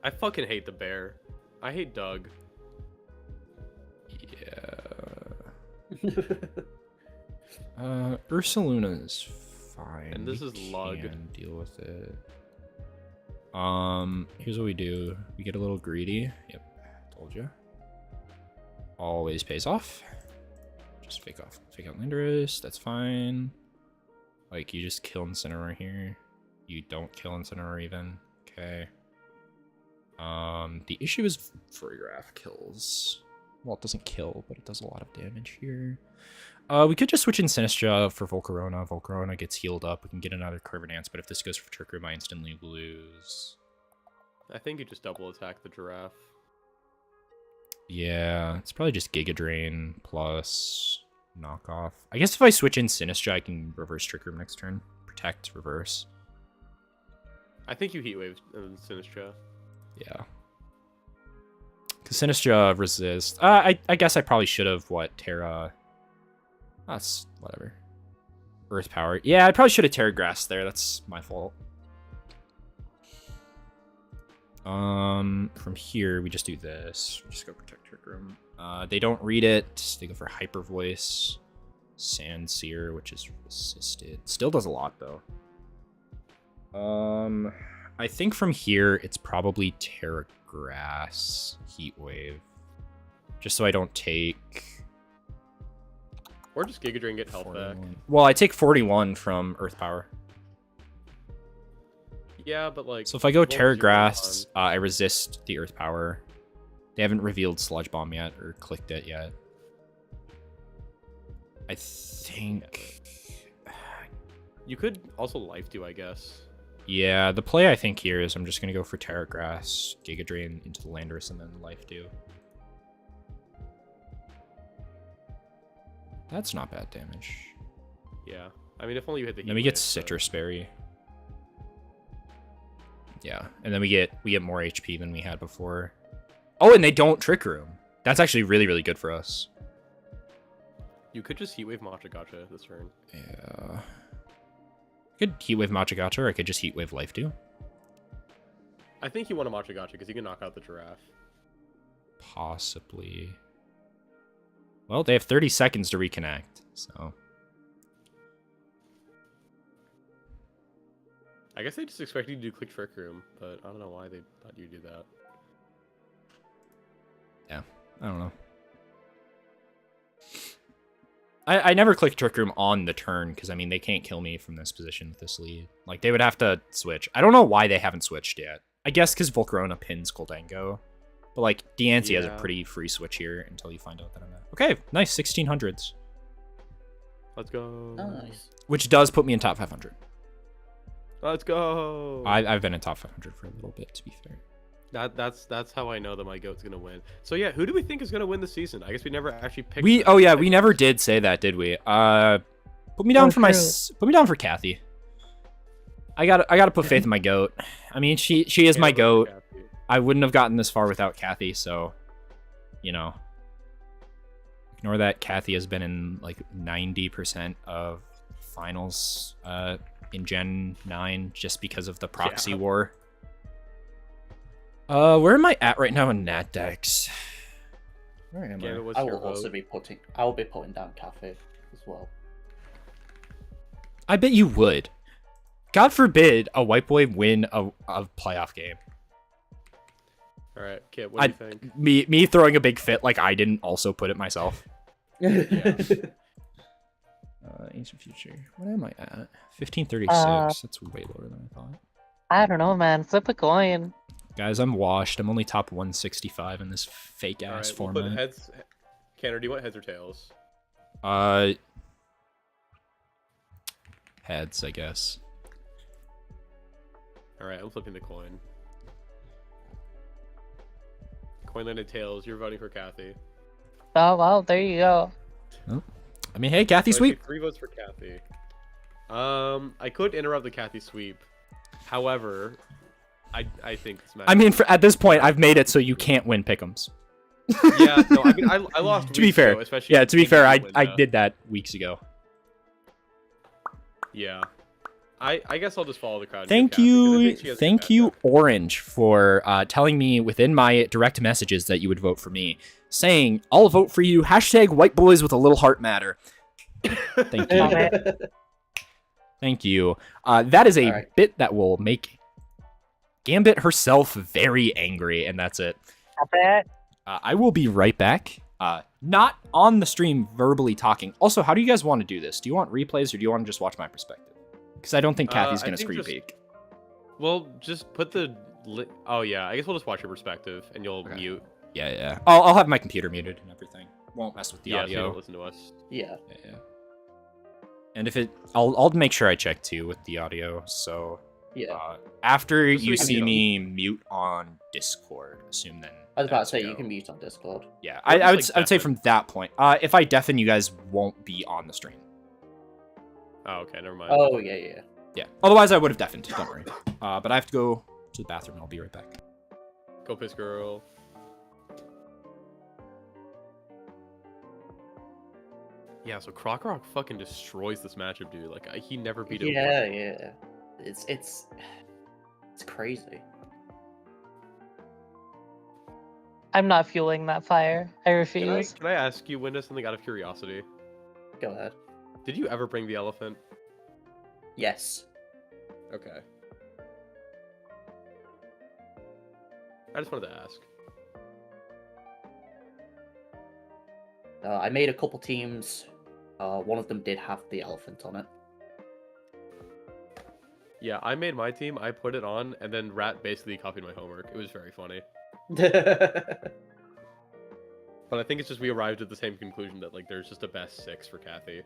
I fucking hate the bear. I hate Doug. Yeah. Ursaluna's fine. And this We is Lug. can deal with it. Here's what we do. We get a little greedy. Yep, told you. Always pays off. Just fake out Landorus. That's fine. Like, you just kill Incineroar here. You don't kill Incineroar even. Okay. The issue is Furgraph kills. Well, it doesn't kill, but it does a lot of damage here. We could just switch in Sinistra for Volcarona. Volcarona gets healed up. We can get another Carverdance, but if this goes for Trick Room, I instantly lose. I think you just double attack the giraffe. Yeah, it's probably just Giga Drain plus knockoff. I guess if I switch in Sinistra, I can reverse Trick Room next turn. Protect, reverse. I think you Heat Wave Sinistcha. Yeah. Because Sinistra resist. I guess I probably should have, Terra... That's whatever. Earth Power. Yeah, I probably should have Terra Grass there. That's my fault. From here, we just do this. We just go Protect Trick Room. They don't read it. They go for Hyper Voice. Sand Seer, which is resisted. Still does a lot, though. I think from here, it's probably Terra Grass, Heat Wave. Just so I don't take... Or just Giga Drain, get health back. Well, I take 41 from Earth Power. Yeah, but like... So if I go what was Terra your Grass, one? I resist the Earth Power. They haven't revealed Sludge Bomb yet, or clicked it yet. I think... You could also Life Dew, I guess. Yeah, the play I think here is I'm just going to go for Terra Grass, Giga Drain into the Landorus, and then Life Dew. That's not bad damage. Yeah. I mean, if only you hit the Heat Then we get Wave, Citrus Berry. Yeah, and then we get more HP than we had before. Oh, and they don't Trick Room. That's actually really, really good for us. You could just Heat Wave Matcha Gotcha this turn. Yeah. I could Heat Wave Machagacha, or I could just Heat Wave Life Dew. I think you want a Matcha Gotcha because you can knock out the giraffe. Possibly. Well, they have 30 seconds to reconnect, so... I guess they just expected you to do Click Trick Room, but I don't know why they thought you'd do that. Yeah, I don't know. I never click Trick Room on the turn, because, I mean, they can't kill me from this position with this lead. Like, they would have to switch. I don't know why they haven't switched yet. I guess because Volcarona pins Goldango. But, like, Diancie has a Yeah. pretty free switch here until you find out that I'm not. Okay, nice, 1600s. Let's go. Nice. Which does put me in top 500. Let's go. I've been in top 500 for a little bit, to be fair. That's how I know that my goat's gonna win. So yeah, who do we think is gonna win the season? I guess we never actually picked. We them. oh yeah, we never did say that, did we? Put me down for put me down for Cathy. I gotta put faith in my goat. I mean, she is my goat. I wouldn't have gotten this far without Cathy, so you know. Ignore that Cathy has been in like 90% of finals in Gen 9 just because of the proxy war. Where am I at right now in Nat Dex? Where am I? What's I your will also vote? be putting. I will be putting down Cathy as well. I bet you would. God forbid a white boy win a playoff game. All right, Kit, what do you think? Me throwing a big fit like I didn't also put it myself. Ancient Future. What am I at? 1536. That's way lower than I thought. I don't know, man. Flip a coin. Guys, I'm washed. I'm only top 165 in this fake All ass right, we'll format. put heads. Cannor, do you want heads or tails? Heads, I guess. All right, I'm flipping the coin. Coin landed tails. You're voting for Cathy. Oh, well, there you go. I mean, hey, Cathy So I sweep. see 3 votes for Cathy. I could interrupt the Cathy sweep. However, I think this match. I mean, at this point, I've made it so you can't win pick'ems. Yeah, no, I mean, I lost. To be weeks fair, ago, especially yeah. To be thinking fair, you'd win, I did that weeks ago. Yeah, I guess I'll just follow the crowd. and Thank give Cathy, 'cause I you, think she has a good thank you, matchup. Orange, for telling me within my direct messages that you would vote for me, saying I'll vote for you. Hashtag white boys with a little heart matter. Thank you. Love it. Thank you. That is a Alright. bit that will make Gambit herself very angry, and that's it. Love it. I will be right back. Not on the stream verbally talking. Also, how do you guys want to do this? Do you want replays or do you want to just watch my perspective? Because I don't think Cathy's I going to think screen just- peek. Well, just put the. Oh yeah, I guess we'll just watch your perspective, and you'll Okay. mute. Yeah. I'll have my computer muted and everything. Won't mess with the Yeah, so you audio. don't listen to us. Yeah. Yeah. And if I'll make sure I check too with the audio. So Yeah. after Just so you we can see mute 'em. me mute on Discord, assume then. I was about to that's say go. you can mute on Discord. Yeah, Or I just, would like, I would say deafen. from that point. If I deafen, you guys won't be on the stream. Oh, okay, never mind. Oh yeah. Yeah. Otherwise, I would have deafened. Don't worry. But I have to go to the bathroom. I'll be right back. Go piss, girl. Yeah, so Crockrock fucking destroys this matchup, dude. Like he never beat it. Yeah. It's crazy. I'm not fueling that fire. I Can refuse. I ask you, Winda, something out of curiosity? Go ahead. Did you ever bring the elephant? Yes. Okay. I just wanted to ask. I made a couple teams. One of them did have the elephant on it. Yeah, I made my team, I put it on, and then Rat basically copied my homework. It was very funny. But I think it's just we arrived at the same conclusion that like there's just a best 6 for Cathy.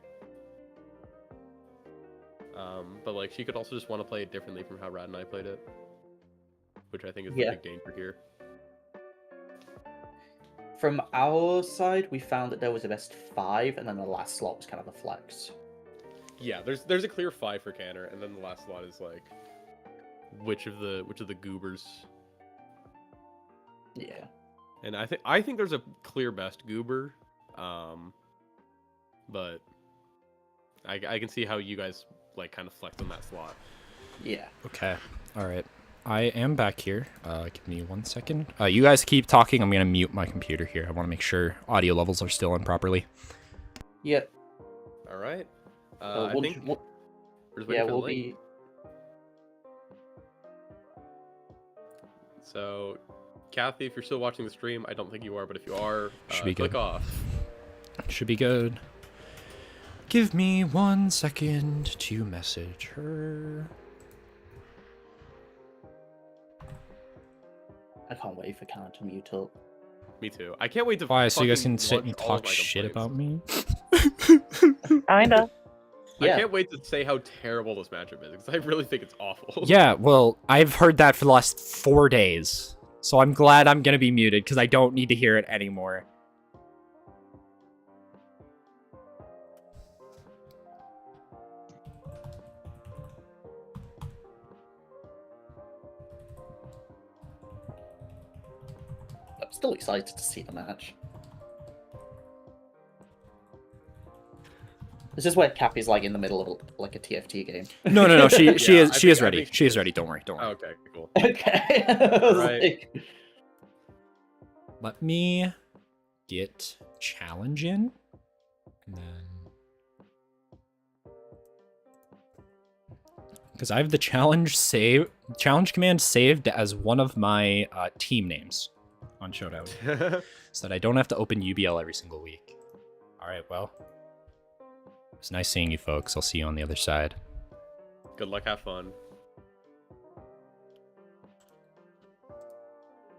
But like she could also just want to play it differently from how Rat and I played it. Which I think is the Yeah. big danger here. From our side, we found that there was a best 5, and then the last slot was kind of a flex. Yeah, there's a clear 5 for Cannor, and then the last slot is like which of the goobers. Yeah. And I think there's a clear best goober. But I can see how you guys like kind of flex on that slot. Yeah. Okay. All right. I am back here. Give me 1 second. You guys keep talking. I'm gonna mute my computer here. I want to make sure audio levels are still in properly. Yep. All right. So I we'll- think we'll- we're just waiting for the we'll link. be. So, Cathy, if you're still watching the stream, I don't think you are, but if you are, Should be click good. off. Should be good. Give me 1 second to message her. I can't wait for Cannor to mute up. Me too. I can't wait to. Why? So you guys fucking can sit and launch all of talk my shit complaints. about me? Kinda. Yeah. I can't wait to say how terrible this matchup is because I really think it's awful. Yeah, well, I've heard that for the last 4 days. So I'm glad I'm gonna be muted because I don't need to hear it anymore. I'm still excited to see the match. This is where Cappy's like in the middle of like a TFT game. No. She Yeah, is I she is think ready. she She is is. ready. Don't worry. Don't worry. Okay, cool. Okay. I was Right. like- Let me get challenge in, and then because I have the challenge command saved as one of my team names on Showdown, so that I don't have to open UBL every single week. All right, well, it's nice seeing you folks. I'll see you on the other side. Good luck, have fun.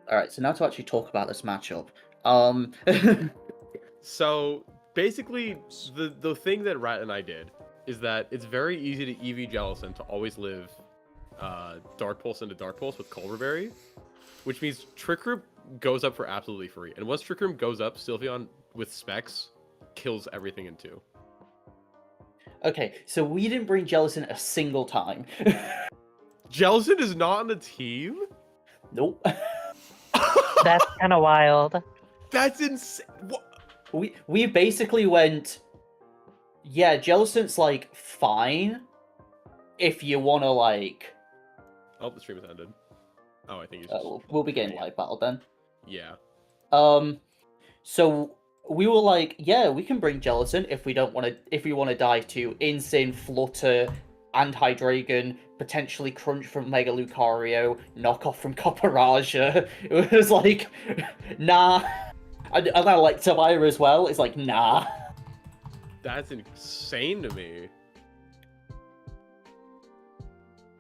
All right. So now to actually talk about this matchup. So basically, the thing that Rat and I did is that it's very easy to EV Jellison to always live Dark Pulse into Dark Pulse with Culverberry, which means Trick Room goes up for absolutely free. And once Trick Room goes up, Sylveon with Specs kills everything in 2. Okay. So we didn't bring Jellison a single time. Jellison is not on the team? Nope. That's kind of wild. That's insane. What? We basically went, yeah, Jellicent's like fine if you want to like. Oh, the stream has ended. Oh, I think he's. We'll be getting live battle then. Yeah. So we were like, yeah, we can bring Jellicent if we want to die to Insane, Flutter, and Hydreigon, potentially Crunch from Mega Lucario, Knockoff from Copperaja. It was like, nah. And I like Electivire as well. It's like, nah. That's insane to me.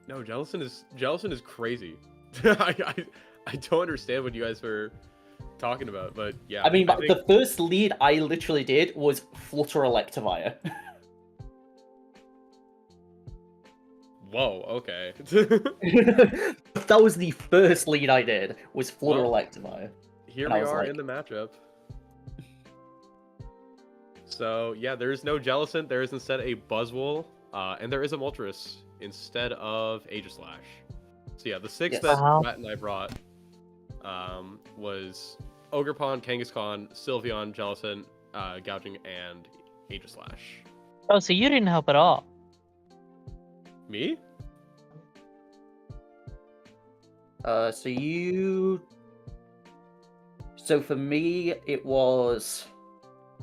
No, Jellicent is crazy. I don't understand what you guys were talking about, but yeah. I mean, think... the first lead I literally did was Flutter Electivire. Whoa, okay. That was the first lead I did, was Flutter Well, Electivire. Here And we I was are like- in the matchup. So yeah, there is no Jellicent, there is instead a Buzzwole, and there is a Moltres instead of Aegislash. So yeah, the six Yes. that Wow. Matt and I brought was Ogerpon, Kangaskhan, Sylveon, Jellicent, Gouging, and Aegislash. Oh, so you didn't help at all. Me? So for me, it was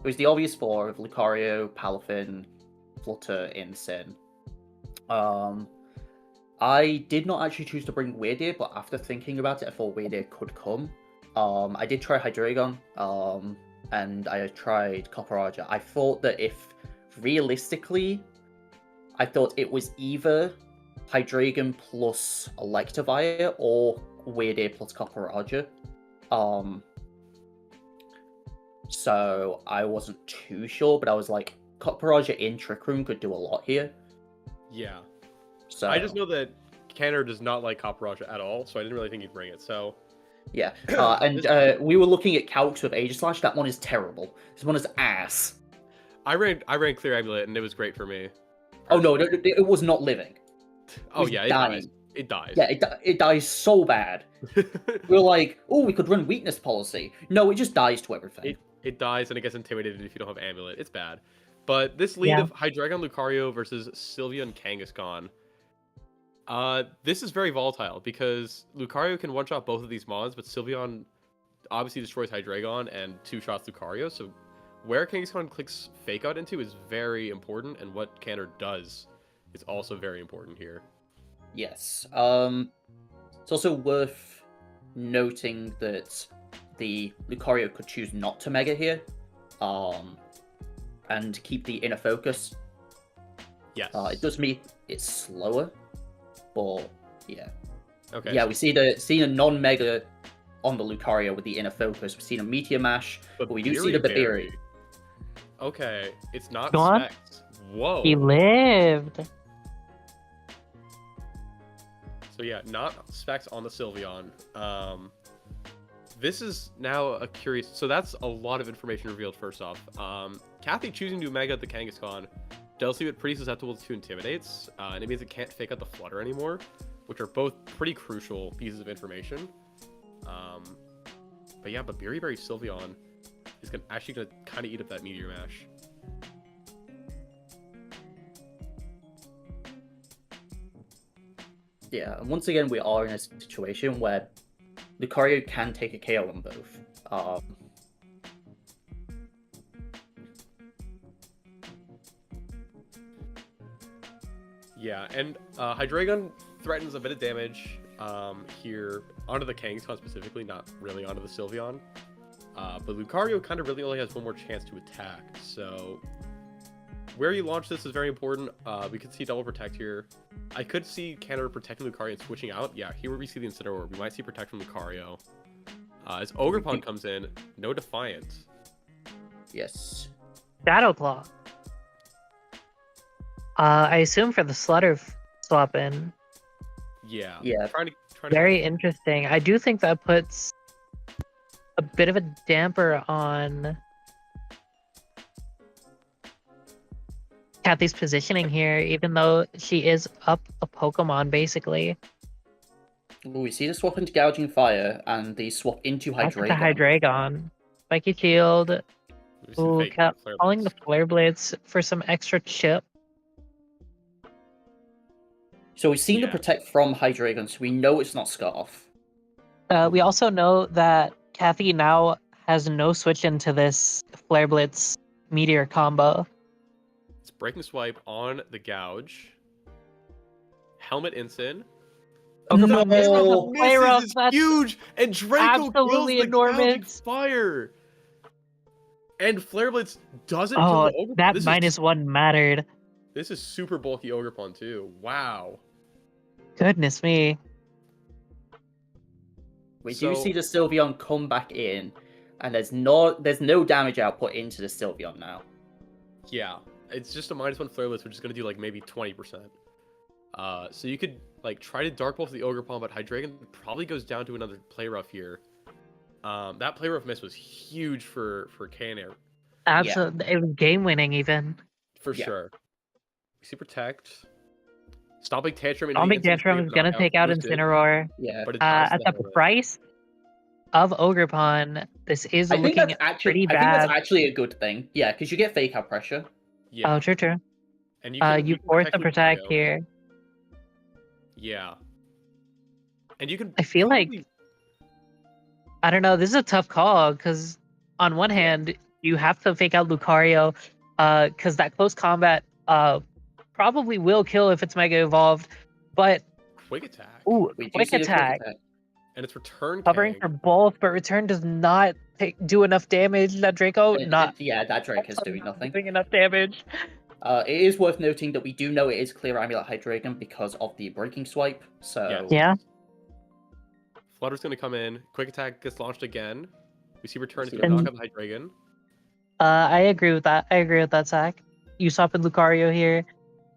the obvious four of Lucario, Palafin, Flutter, Insane. I did not actually choose to bring Weirdeer, but after thinking about it, I thought Weirdeer could come. I did try Hydreigon, and I tried Copperaja. I thought that realistically, I thought it was either Hydreigon plus Electivire or Weirdeer plus Copperaja. So I wasn't too sure, but I was like, Copperaja in Trick Room could do a lot here. Yeah. So I just know that Cannor does not like Copperaja at all, so I didn't really think he'd bring it. So yeah, and we were looking at Calcs with Aegislash. That one is terrible. This one is ass. I ran Clear Amulet, and it was great for me. Oh no, it was not living. Oh was yeah, it dying. dies. It dies. Yeah, it dies so bad. We were like, oh, we could run weakness policy. No, it just dies to everything. It dies and it gets intimidated if you don't have Amulet. It's bad. But this lead Yeah. of Hydreigon Lucario versus Sylveon Kangaskhan, this is very volatile because Lucario can one-shot both of these mons, but Sylveon obviously destroys Hydreigon and two-shots Lucario, so where Kangaskhan clicks Fake Out into is very important, and what Cannor does is also very important here. Yes. It's also worth noting that the Lucario could choose not to Mega here, and keep the inner focus. Yes. It does mean it's slower, but yeah. Okay. Yeah, we seen a non-Mega on the Lucario with the inner focus. We've seen a Meteor Mash, but we do see the Babiri. Okay, it's not Go on. Specs. Whoa. He lived. So yeah, not Specs on the Sylveon. This is now a curious. So that's a lot of information revealed. First off, Cathy choosing to Mega the Kangaskhan does leave it pretty susceptible to Intimidates, and it means it can't Fake Out the Flutter anymore, which are both pretty crucial pieces of information. But yeah, but Berry Sylveon is actually gonna kind of eat up that Meteor Mash. Yeah, and once again, we are in a situation where Lucario can take a KO on both. Yeah, and Hydreigon threatens a bit of damage here onto the Kangaskhan specifically, not really onto the Sylveon. But Lucario kind of really only has one more chance to attack, so where you launch this is very important. We could see double protect here. I could see Cannor protecting Lucario and switching out. Yeah, here where we see the Incineroar, we might see protect from Lucario. As Ogerpon comes in, no Defiant. Yes. Shadow Claw. I assume for the Slutter swap in. Yeah. Yeah. Trying to Very interesting. I do think that puts a bit of a damper on Cathy's positioning here, even though she is up a Pokemon basically. we see the swap into Gouging Fire and the swap into Back to the Hydreigon. Hydreigon. Spiky Shield. We've seen Ooh, fake Flare calling the Blitz. Flare Blitz for some extra chip. So we've seen the Yeah. Protect from Hydreigon, so we know it's not Scarf. We also know that Cathy now has no switch into this Flare Blitz Meteor combo. It's Breaking Swipe on the Gouge. Helmet Instant. Oh, No. come on, this was a play rough. Misses is That's huge, and Draco kills absolutely the Gouging enormous. Fire. And Flare Blitz doesn't kill Oh, the Ogre. that This is -1 mattered. This is super bulky Ogerpon too. Wow. Goodness me. We So- do see the Sylveon come back in, and there's no damage output into the Sylveon now. Yeah, it's just a -1 Flare Blitz, which is gonna do like maybe 20%. So you could like try to Dark Wolf the Ogerpon, but Hydreigon probably goes down to another Play Rough here. That Play Rough miss was huge for Cannor, Absolutely. It was game winning even. for Yeah. sure. We see Protect. Stomping Tantrum. into the Stomping instant Tantrum save is going to knockout, take out boosted, Incineroar. Yeah. but it dies to At the helmet. price of Ogerpon, this is I think looking that's actually pretty I think bad. that's actually a good thing. Yeah, because you get fake out pressure. Yeah, Oh, true. and You can force the Protect Lucario. here. Yeah, and you can. I feel like- probably- I don't know. This is a tough call because on one hand, you have to fake out Lucario because that close combat probably will kill if it's Mega Evolved. But, Quick Attack, ooh, We do quick see the attack. and it's Return Covering Kang. for both, but Return does not do enough damage. That Draco, Yeah, that Drake is also doing not nothing. doing enough damage. It is worth noting that we do know it is clear Amulet Hydreigon because of the Breaking Swipe. So Yes. Yeah. Flutter's gonna come in. Quick Attack gets launched again. We see Return is And- gonna knock out the Hydreigon. I agree with that, Zach. You swap in Lucario here.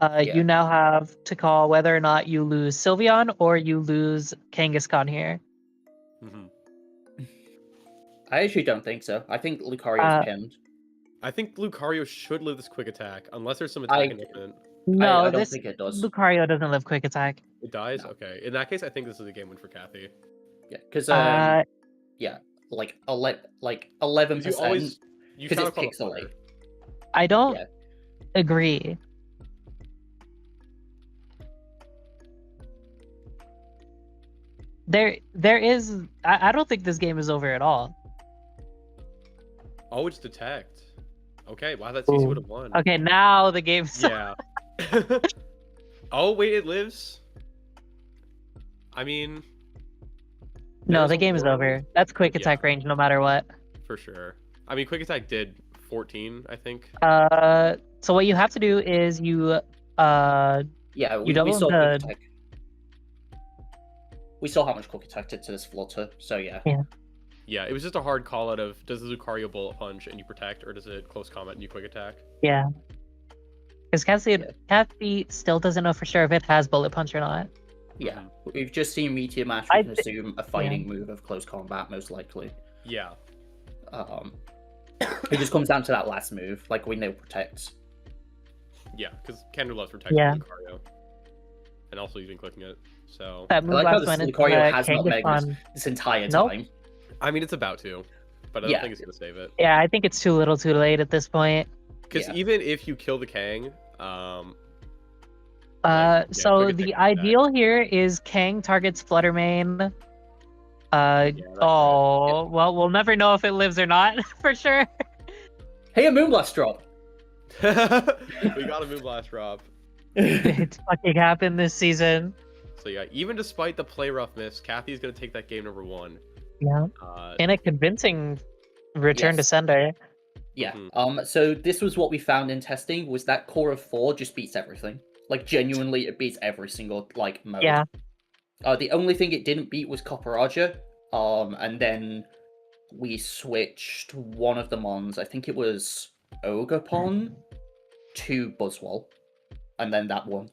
Yeah. You now have to call whether or not you lose Sylveon or you lose Kangaskhan here. hmm I actually don't think so. I think Lucario's Uh, pinned. I think Lucario should live this Quick Attack unless there's some I- attack inhibitant. No, I don't this think it does. Lucario doesn't live Quick Attack. It dies. No. Okay. In that case, I think this is a game win for Cathy. Yeah, because Uh, like 11%. You always you 'Cause counter it's call the pixelate. Flutter. I don't Yeah. agree. There is. I don't think this game is over at all. Oh, it's Detect. Okay. Wow, that CC Ooh. would have won. Okay, now the game's Yeah. Oh wait, it lives. I mean, No, there's the a game is world- over. That's quick attack Yeah. range no matter what. for sure. I mean, Quick Attack did 14, I think. So what you have to do is you Yeah, we double saw the- Quick Attack. We saw how much Quick Attack did to this Flutter, so yeah. Yeah, it was just a hard call out of does the Lucario Bullet Punch and you protect, or does it close combat and you Quick Attack? yeah. Because Cathy still doesn't know for sure if it has bullet punch or not. Yeah, we've just seen Meteor Mash. I We can assume a fighting move of close combat, most likely. Yeah. It just comes down to that last move, like we know Protect. Yeah, because Cannor loves protecting Yeah. Lucario. And also he's been clicking it. So That move like how last this went into Lucario has not Kangaskhan. this entire Nope. time. I mean it's about to. But I don't Yeah. think it's gonna save it. Yeah, I think it's too little too late at this point. Because Yeah. even if you kill the Kang, So quick the attack ideal here is Kang targets Fluttermane. that's Oh, well, we'll never know if it lives or not for sure. Hey, a Moonblast drop! we got a Moonblast drop. It's fucking happened this season. So yeah, even despite the play rough miss, Cathy's gonna take that game number 1. Yeah, and a convincing return to Yes. sender. Yeah. Mhm. So this was what we found in testing, was that core of 4 just beats everything. Like, genuinely, it beats every single, like, mode. Yeah, The only thing it didn't beat was Copperaja. And then we switched one of the mons, I think it was Ogerpon, to Buzzwole. And then that one.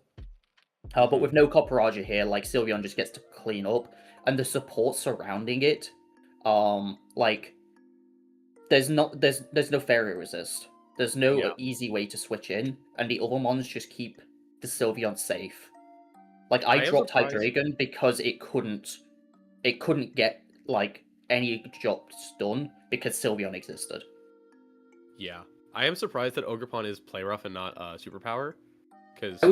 But with no Copperaja here, like, Sylveon just gets to clean up. And the support surrounding it, like, there's no Fairy Resist. There's no Yeah. easy way to switch in. And the other mons just keep the Sylveon safe. Like, I I am dropped surprised- Hydreigon because it couldn't it couldn't get like any jobs done because Sylveon existed. Yeah, I am surprised that Ogerpon is play rough and not superpower. Because I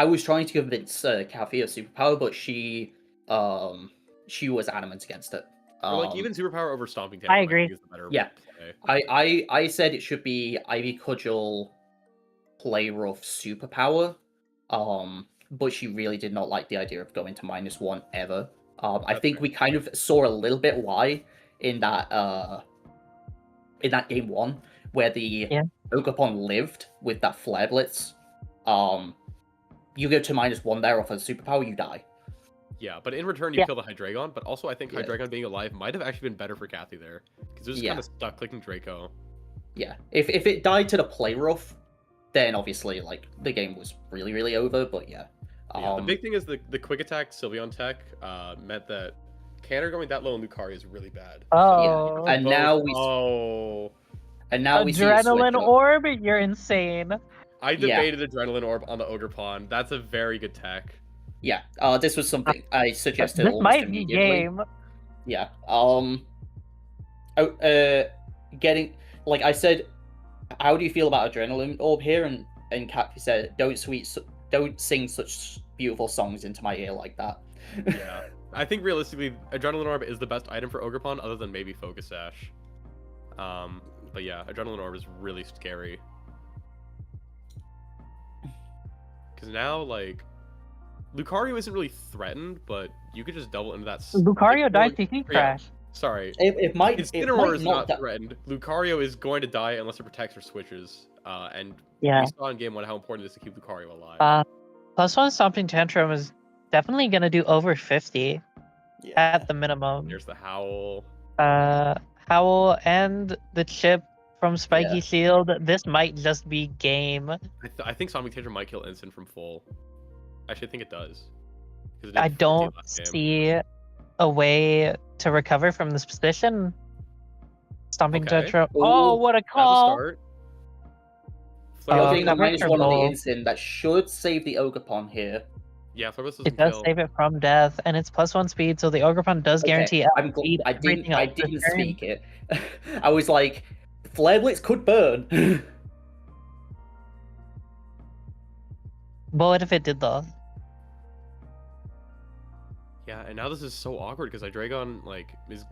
was trying to convince Cathy of superpower, but she was adamant against it. or like even superpower over Stomping I Tantrum, agree. think is the better Yeah. play. I said it should be Ivy Cudgel, play rough, superpower. But she really did not like the idea of going to -1 ever. I That's think fair. we kind of saw a little bit why in that game 1 where the Yeah. Ogerpon lived with that Flare Blitz. You go to -1 there off a superpower, you die. Yeah, but in return you Yeah. kill the Hydreigon, but also I think Yeah. Hydreigon being alive might have actually been better for Cathy there. Because it was Yeah. kind of stuck clicking Draco. Yeah, if it died to the play rough, then obviously like the game was really, really over. But yeah, Yeah, the big thing is the quick attack Sylveon tech meant that Cannor going that low in Lucario is really bad. Oh, and now we see it switch Adrenaline up. Orb, you're insane. I Yeah. debated Adrenaline Orb on the Ogerpon. That's a very good tech. Yeah, this was something I suggested This almost might be immediately. game. Yeah. Getting like I said, how do you feel about Adrenaline Orb here? And Cathy said, don't sing such beautiful songs into my ear like that. Yeah. I think realistically, Adrenaline Orb is the best item for Ogerpon, other than maybe Focus Sash. But yeah, Adrenaline Orb is really scary. Because now, like, Lucario isn't really threatened, but you could just double into that. Lucario died to Yeah. Heat Crash. Sorry. It might. Incineroar is not die. threatened. Lucario is going to die unless it protects or switches. And Yeah. we saw in game 1 how important it is to keep Lucario alive. +1 Stomping Tantrum is definitely gonna do over 50 Yeah. at the minimum. There's the Howl. Howl and the chip from Spiky Yeah. Shield. This might just be game. I think Sonic Tantrum might kill Instant from full. Actually, I think it does. 'Cause it did I 50 don't last game. see a way to recover from this position. Stomping Okay. Tantrum. Ooh, Oh, what a As a call! start. You're Flare getting Blitz that is- cover -1 on the turbo. instant. That should save the Ogerpon here. Yeah, Flare Blitz doesn't It does kill. save it from death, and it's +1 speed, so the Ogerpon does Okay, guarantee I'm speed. I everything didn't. I else this didn't turn. speak it. I was like, Flare Blitz could burn. But what if it did though? Yeah, and now this is so awkward because Hydreigon, like, is...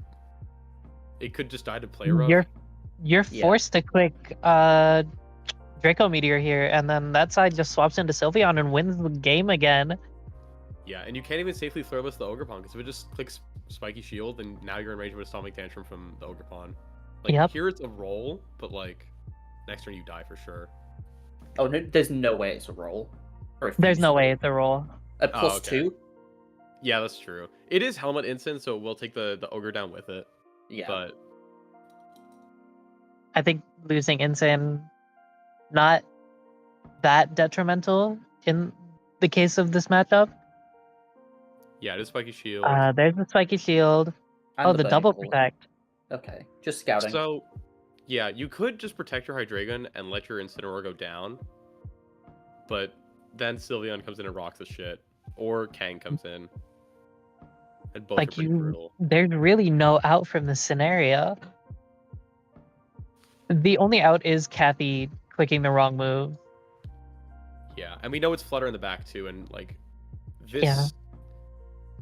It could just die to play rough. You're Yeah. forced to click Draco Meteor here, and then that side just swaps into Sylveon and wins the game again. Yeah, and you can't even safely Flare Blitz the Ogerpon because if it just clicks Spiky Shield, then now you're in range with a Stomping Tantrum from the Ogerpon. Like, Yep. here it's a roll, but, like, next turn you die for sure. Oh no, there's no way it's a roll. Or a There's no feast. way it's a roll. A plus okay. 2. Yeah, that's true. It is Helmet Instant, so it will take the Ogre down with it. Yeah. But I think losing Insane not that detrimental in the case of this matchup. yeah, it is Spiky Shield. There's the Spiky Shield. And Oh, the burning double bullet. protect. Okay, just scouting. So, yeah, you could just protect your Hydreigon and let your Incineroar go down. But then Sylveon comes in and rocks the shit. Or Kang comes in. And both are Like pretty brutal. there's really no out from this scenario. The only out is Cathy clicking the wrong move. Yeah, and we know it's Flutter in the back too, and like this Yeah.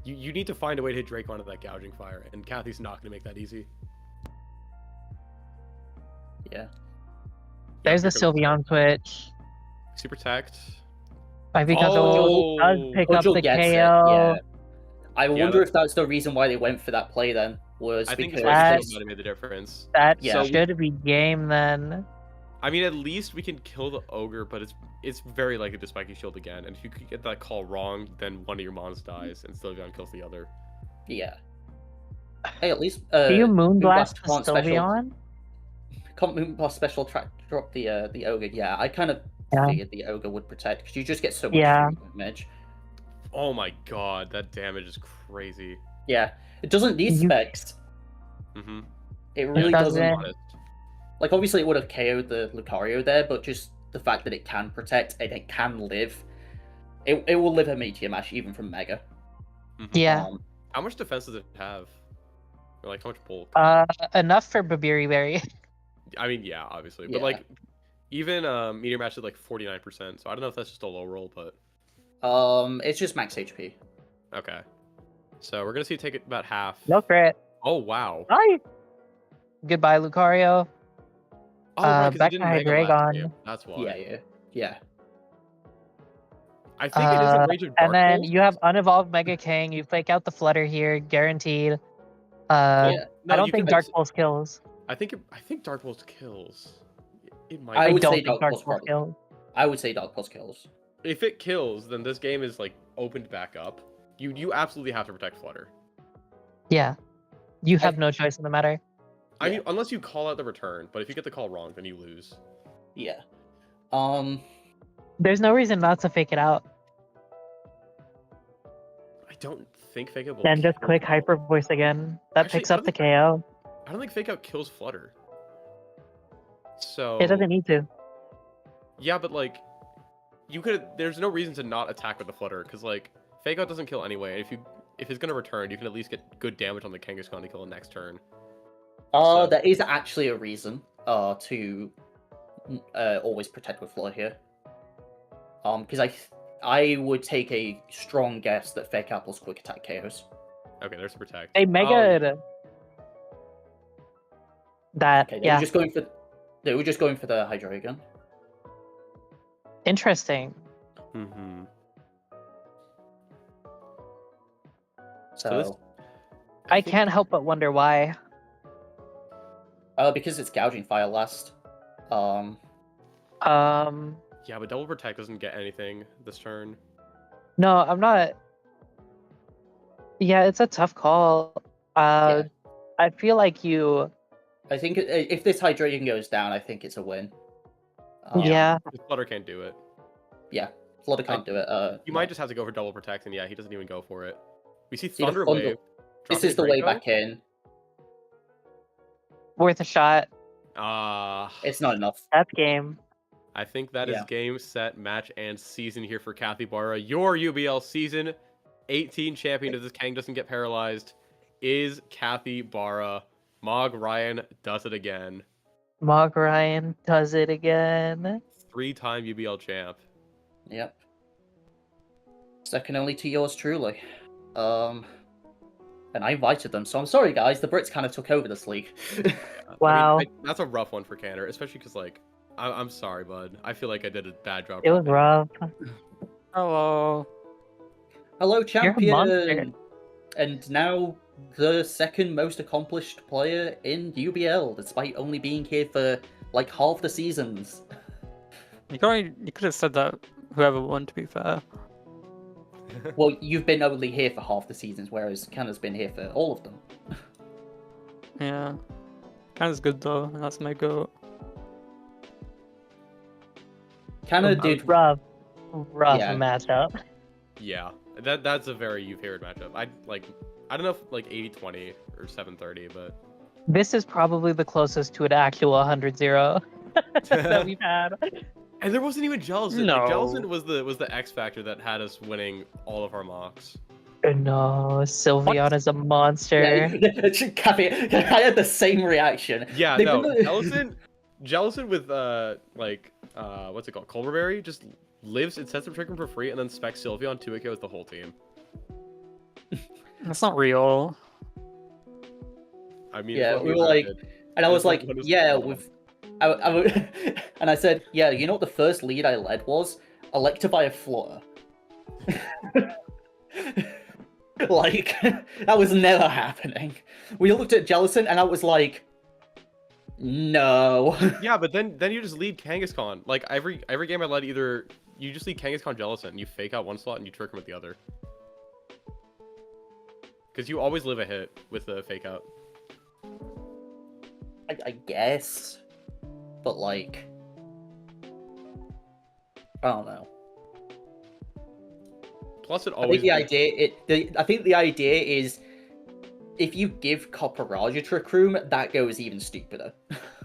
you need to find a way to hit Drake onto that gouging fire, and Cathy's not gonna make that easy. Yeah. There's the here comes Sylveon switch. Super Protect. Ivy Oh, Cudgel does pick up Cudgel the KO. gets it, yeah. I Yeah, wonder if that's the reason why they went for that play then. Was I think because Spiky That's- Shield might have made the difference. That Yeah. should be game then. I mean, at least we can kill the ogre, but it's very likely to Spiky Shield again. And if you could get that call wrong, then one of your mons dies, and Sylveon kills the other. yeah. Hey, at least Do you Moonblast the can't special- Sylveon? Can't Moonblast special drop the ogre? Yeah, I kind of Yeah. figured the ogre would protect because you just get so much Yeah. free damage. Oh my god, that damage is crazy. Yeah, it doesn't need You- specs. Mm-hmm. It really doesn't. doesn't. Like, obviously, it would have KO'd the Lucario there, but just the fact that it can protect and it can live, it will live a Meteor Mash even from Mega. Mm-hmm. Yeah. How much defense does it have? Or like how much bulk? Enough for Babiri Berry. I mean, yeah, obviously, but Yeah. like even meteor match is like 49%. So I don't know if that's just a low roll, but It's just max HP. okay. So we're gonna see it take about half. No crit. Oh wow. Bye. Goodbye, Lucario. Oh right, because back he to didn't Mega last Hydreigon. game. That's why. Yeah. I think it is in range of Dark And then Pulse. you have unevolved Mega King. You fake out the Flutter here, guaranteed. Well, Yeah. no, I don't you think can- Dark Pulse kills. I think Dark Pulse kills. It might. I I would don't say think Dark Dark Pulse Pulse probably. kills. I would say Dark Pulse kills. If it kills, then this game is like opened back up. You absolutely have to protect Flutter. Yeah. You have no choice in the matter. I Yeah. mean, unless you call out the return, but if you get the call wrong, then you lose. Yeah. There's no reason not to fake it out. I don't think Fake Out will Then just kill click Flutter. Hyper Voice again. That Actually, picks I up the don't KO. I don't think Fake Out kills Flutter. So It doesn't need to. Yeah, but like, you could. There's no reason to not attack with the Flutter, because like Fake Out doesn't kill anyway. If it's gonna return, you can at least get good damage on the Kangaskhan to kill the next turn. So- There is actually a reason to always protect with Flutter here. Because I would take a strong guess that Fake Out plus Quick Attack KOs. Okay, there's the protect. They Oh, mega that. Okay, Yeah. they were just going for the Hydreigon. Interesting. Mm-hmm. So, this- I think- can't help but wonder why. because it's Gouging Fire last. Um. Yeah, but double protect doesn't get anything this turn. No, I'm not. Yeah, it's a tough call. Yeah. I feel like you. I think if this Hydreigon goes down, I think it's a win. Yeah. The Flutter can't do it. Flutter can't do it. You might just have to go for double protect, and yeah, he doesn't even go for it. We see See, the Thunder Thunder- Wave. This dropping is the way Draco. back in. Worth a shot. It's not enough. That's game. I think that is Yeah. game, set, match, and season here for Cathy Barra. Your UBL season 18 champion, if this Kang doesn't get paralyzed, is Cathy Barra. Mog Ryan does it again. Mog Ryan does it again. 3-time UBL champ. Yep. Second only to yours truly. And I invited them, so I'm sorry, guys. The Brits kind of took over this league. Wow. That's a rough one for Cannor, especially because, like, I'm sorry, bud. I feel like I did a bad job. It was prepping. rough. Hello. Hello, You're a monster. champion! And now the second most accomplished player in UBL, despite only being here for like half the seasons. You could have said that whoever won, to be fair. Well, you've been only here for half the seasons, whereas Cannor's been here for all of them. Yeah. Kind of good though, and that's my goat. Cannor did. Rough Yeah. matchup. Yeah, that's a very you've heard matchup. I don't know if like 80-20 or 7-30, but This is probably the closest to an actual 100-0 that we've had. and there wasn't even Jellicent. No. Like, Jellicent was the X factor that had us winning all of our mocks. No, Sylveon is a monster. Yeah, Cathy, I had the same reaction. Yeah, They've no, been- Jellicent with what's it called? Culverberry just lives and sets up Trick Room for free, and then specs Sylveon 2 KOs the whole team. That's not real. I mean, Yeah, what we were heard like, did. and I was It's like, what is yeah, going on. with, and I said, yeah, you know what the first lead I led was? Electivire Flutter. Like, that was never happening. We looked at Jellicent, and I was like, no. Yeah, but then you just lead Kangaskhan. Like every game I led, either you just lead Kangaskhan Jellicent and you fake out one slot and you trick him with the other. Because you always live a hit with the fake out. I guess, but like, I don't know. Plus, it I always. think I think the idea is, if you give Copperajah Trick Room, that goes even stupider.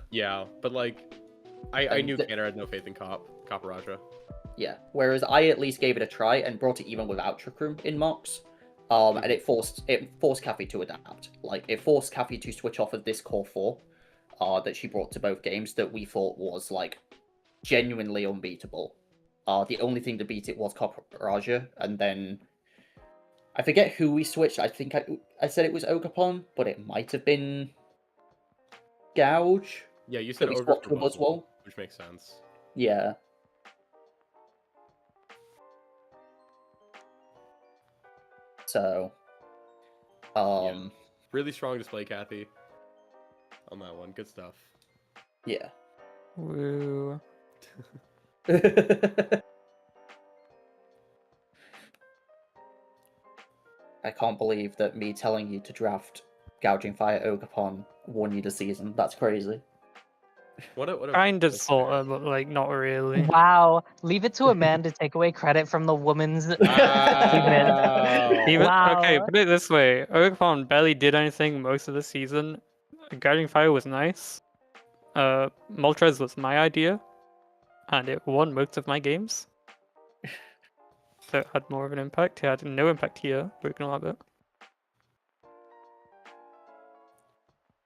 Yeah, but like, I And knew the- Cannor had no faith in Copperajah. Yeah. Whereas I at least gave it a try and brought it even without Trick Room in mocks. And it forced Cathy to adapt. Like it forced Cathy to switch off of this core 4 that she brought to both games that we thought was like genuinely unbeatable. The only thing to beat it was Copper Raja, and then I forget who we switched. I think I said it was Ogapon, but it might have been Gouge. Yeah, you said we Ogre swapped for with Buzzwole, Buzzwole. which makes sense. Yeah. So, Really strong display, Cathy. On that one, good stuff. yeah. Woo. I can't believe that me telling you to draft Gouging Fire Ogapon won you the season. That's crazy. What a Kind of, that's sort fair. of, but like not really. Wow. Leave it to a man to take away credit from the woman's achievement. Wow. Even okay, Wow. put it this way: Ogapon barely did anything most of the season. Guiding Fire was nice. Moltres was my idea, and it won most of my games. So it had more of an impact. It had no impact here. Broken Orbit.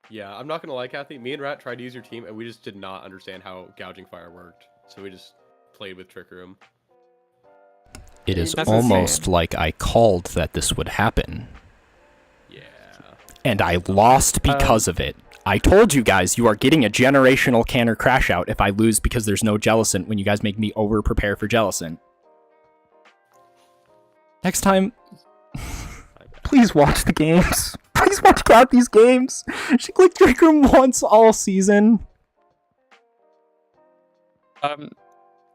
Yeah, I'm not gonna lie, Cathy. Me and Rat tried to use your team, and we just did not understand how Gouging Fire worked. So we just played with Trick Room. It is That's almost insane. like I called that this would happen, Yeah. and I lost because of it. I told you guys you are getting a generational Cannor crash out if I lose because there's no Jellicent when you guys make me over prepare for Jellicent. Next time, please watch the games. Please watch Cathy's games. She clicked Trick Room once all season.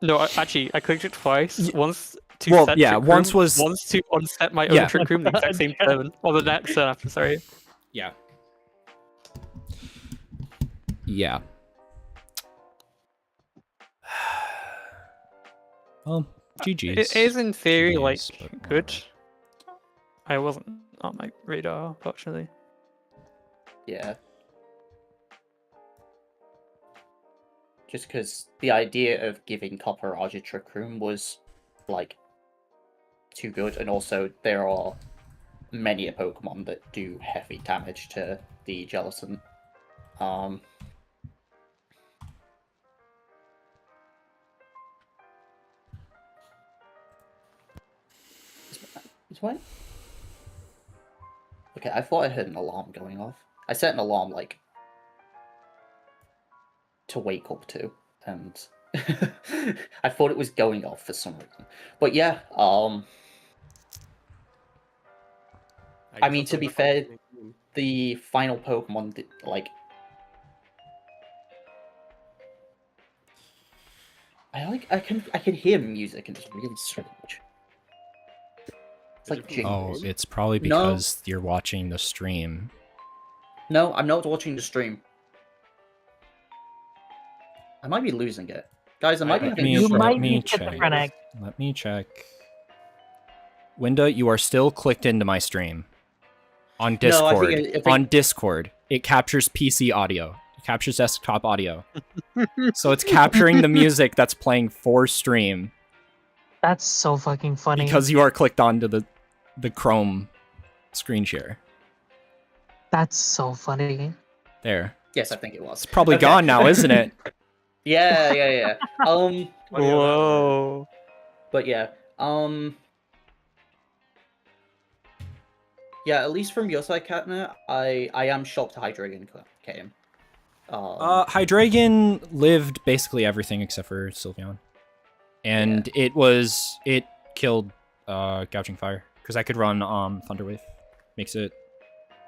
No, actually, I clicked it twice. Once to Well, set yeah, Trick once Room, was- once to unset my Yeah. own Trick Room the exact same turn. Or the next turn after, sorry. Yeah. Yeah. Well, GG's. It is in theory like GG's, but good. whatever. I wasn't on my radar, unfortunately. Yeah. Just because the idea of giving Copper Raja Trick Room was, like, too good, and also there are many a Pokemon that do heavy damage to the Jellicent. Is what? Okay, I thought I heard an alarm going off. I set an alarm, like, to wake up to, and I thought it was going off for some reason. But yeah, I mean, guess to that's be a fair, hard thing. the final Pokemon, like, I can hear music and it's really strange. It's Is like it from jingles. Oh, it's probably No. because you're watching the stream. No, I'm not watching the stream. I might be losing it, guys. I might be Let having me- You let might me be check. schizophrenic. Let me check. Winda, you are still clicked into my stream. On No, I Discord. think- On Discord. It captures PC audio. It captures desktop audio. So it's capturing the music that's playing for stream That's so fucking funny. because you are clicked onto the Chrome screen share. That's so funny. There. Yes, I think it was. It's probably Okay. gone now, isn't it? Yeah. Funny how that works. Whoa. But yeah, yeah. At least from your side, Katna, I am shocked Hydreigon came. Hydreigon lived basically everything except for Sylveon. And it killed Gouging Fire. Because I could run Thunder Wave. Makes it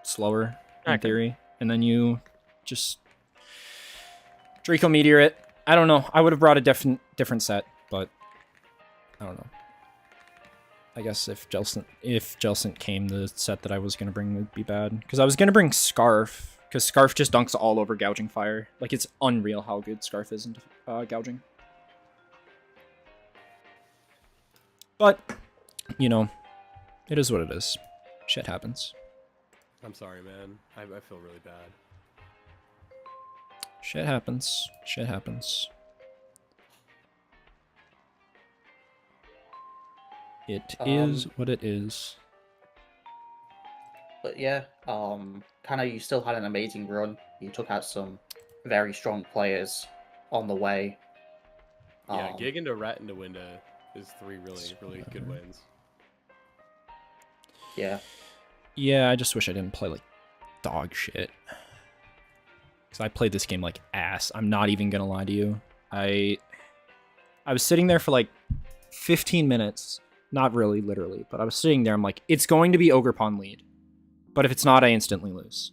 slower in Okay. theory. And then you just Draco Meteor it. I don't know. I would have brought a different set, but I don't know. I guess if Jellicent came, the set that I was gonna bring would be bad. Because I was gonna bring Scarf, because Scarf just dunks all over Gouging Fire. Like, it's unreal how good Scarf is into gouging. But, you know, it is what it is. Shit happens. I'm sorry, man. I feel really bad. Shit happens. Shit happens. It is what it is. But yeah, kind of you still had an amazing run. You took out some very strong players on the way. Yeah, Um, Gig into Rat into Winda is 3 really good wins. yeah. Yeah, I just wish I didn't play like dog shit. Because I played this game like ass. I'm not even gonna lie to you. I was sitting there for like 15 minutes. Not really, literally, but I was sitting there. I'm like, it's going to be Ogre Pawn lead. But if it's not, I instantly lose.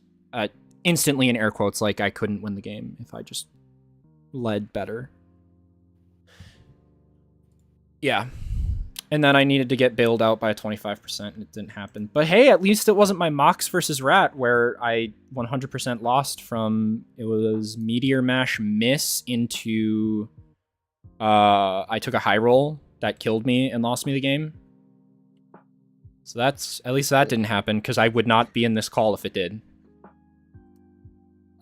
Instantly in air quotes, like I couldn't win the game if I just led better. Yeah. And then I needed to get bailed out by 25%, and it didn't happen. But hey, at least it wasn't my Mox versus Rat, where I 100% lost from... It was Meteor Mash miss into... I took a high roll that killed me and lost me the game. So that's... At least that didn't happen, because I would not be in this call if it did.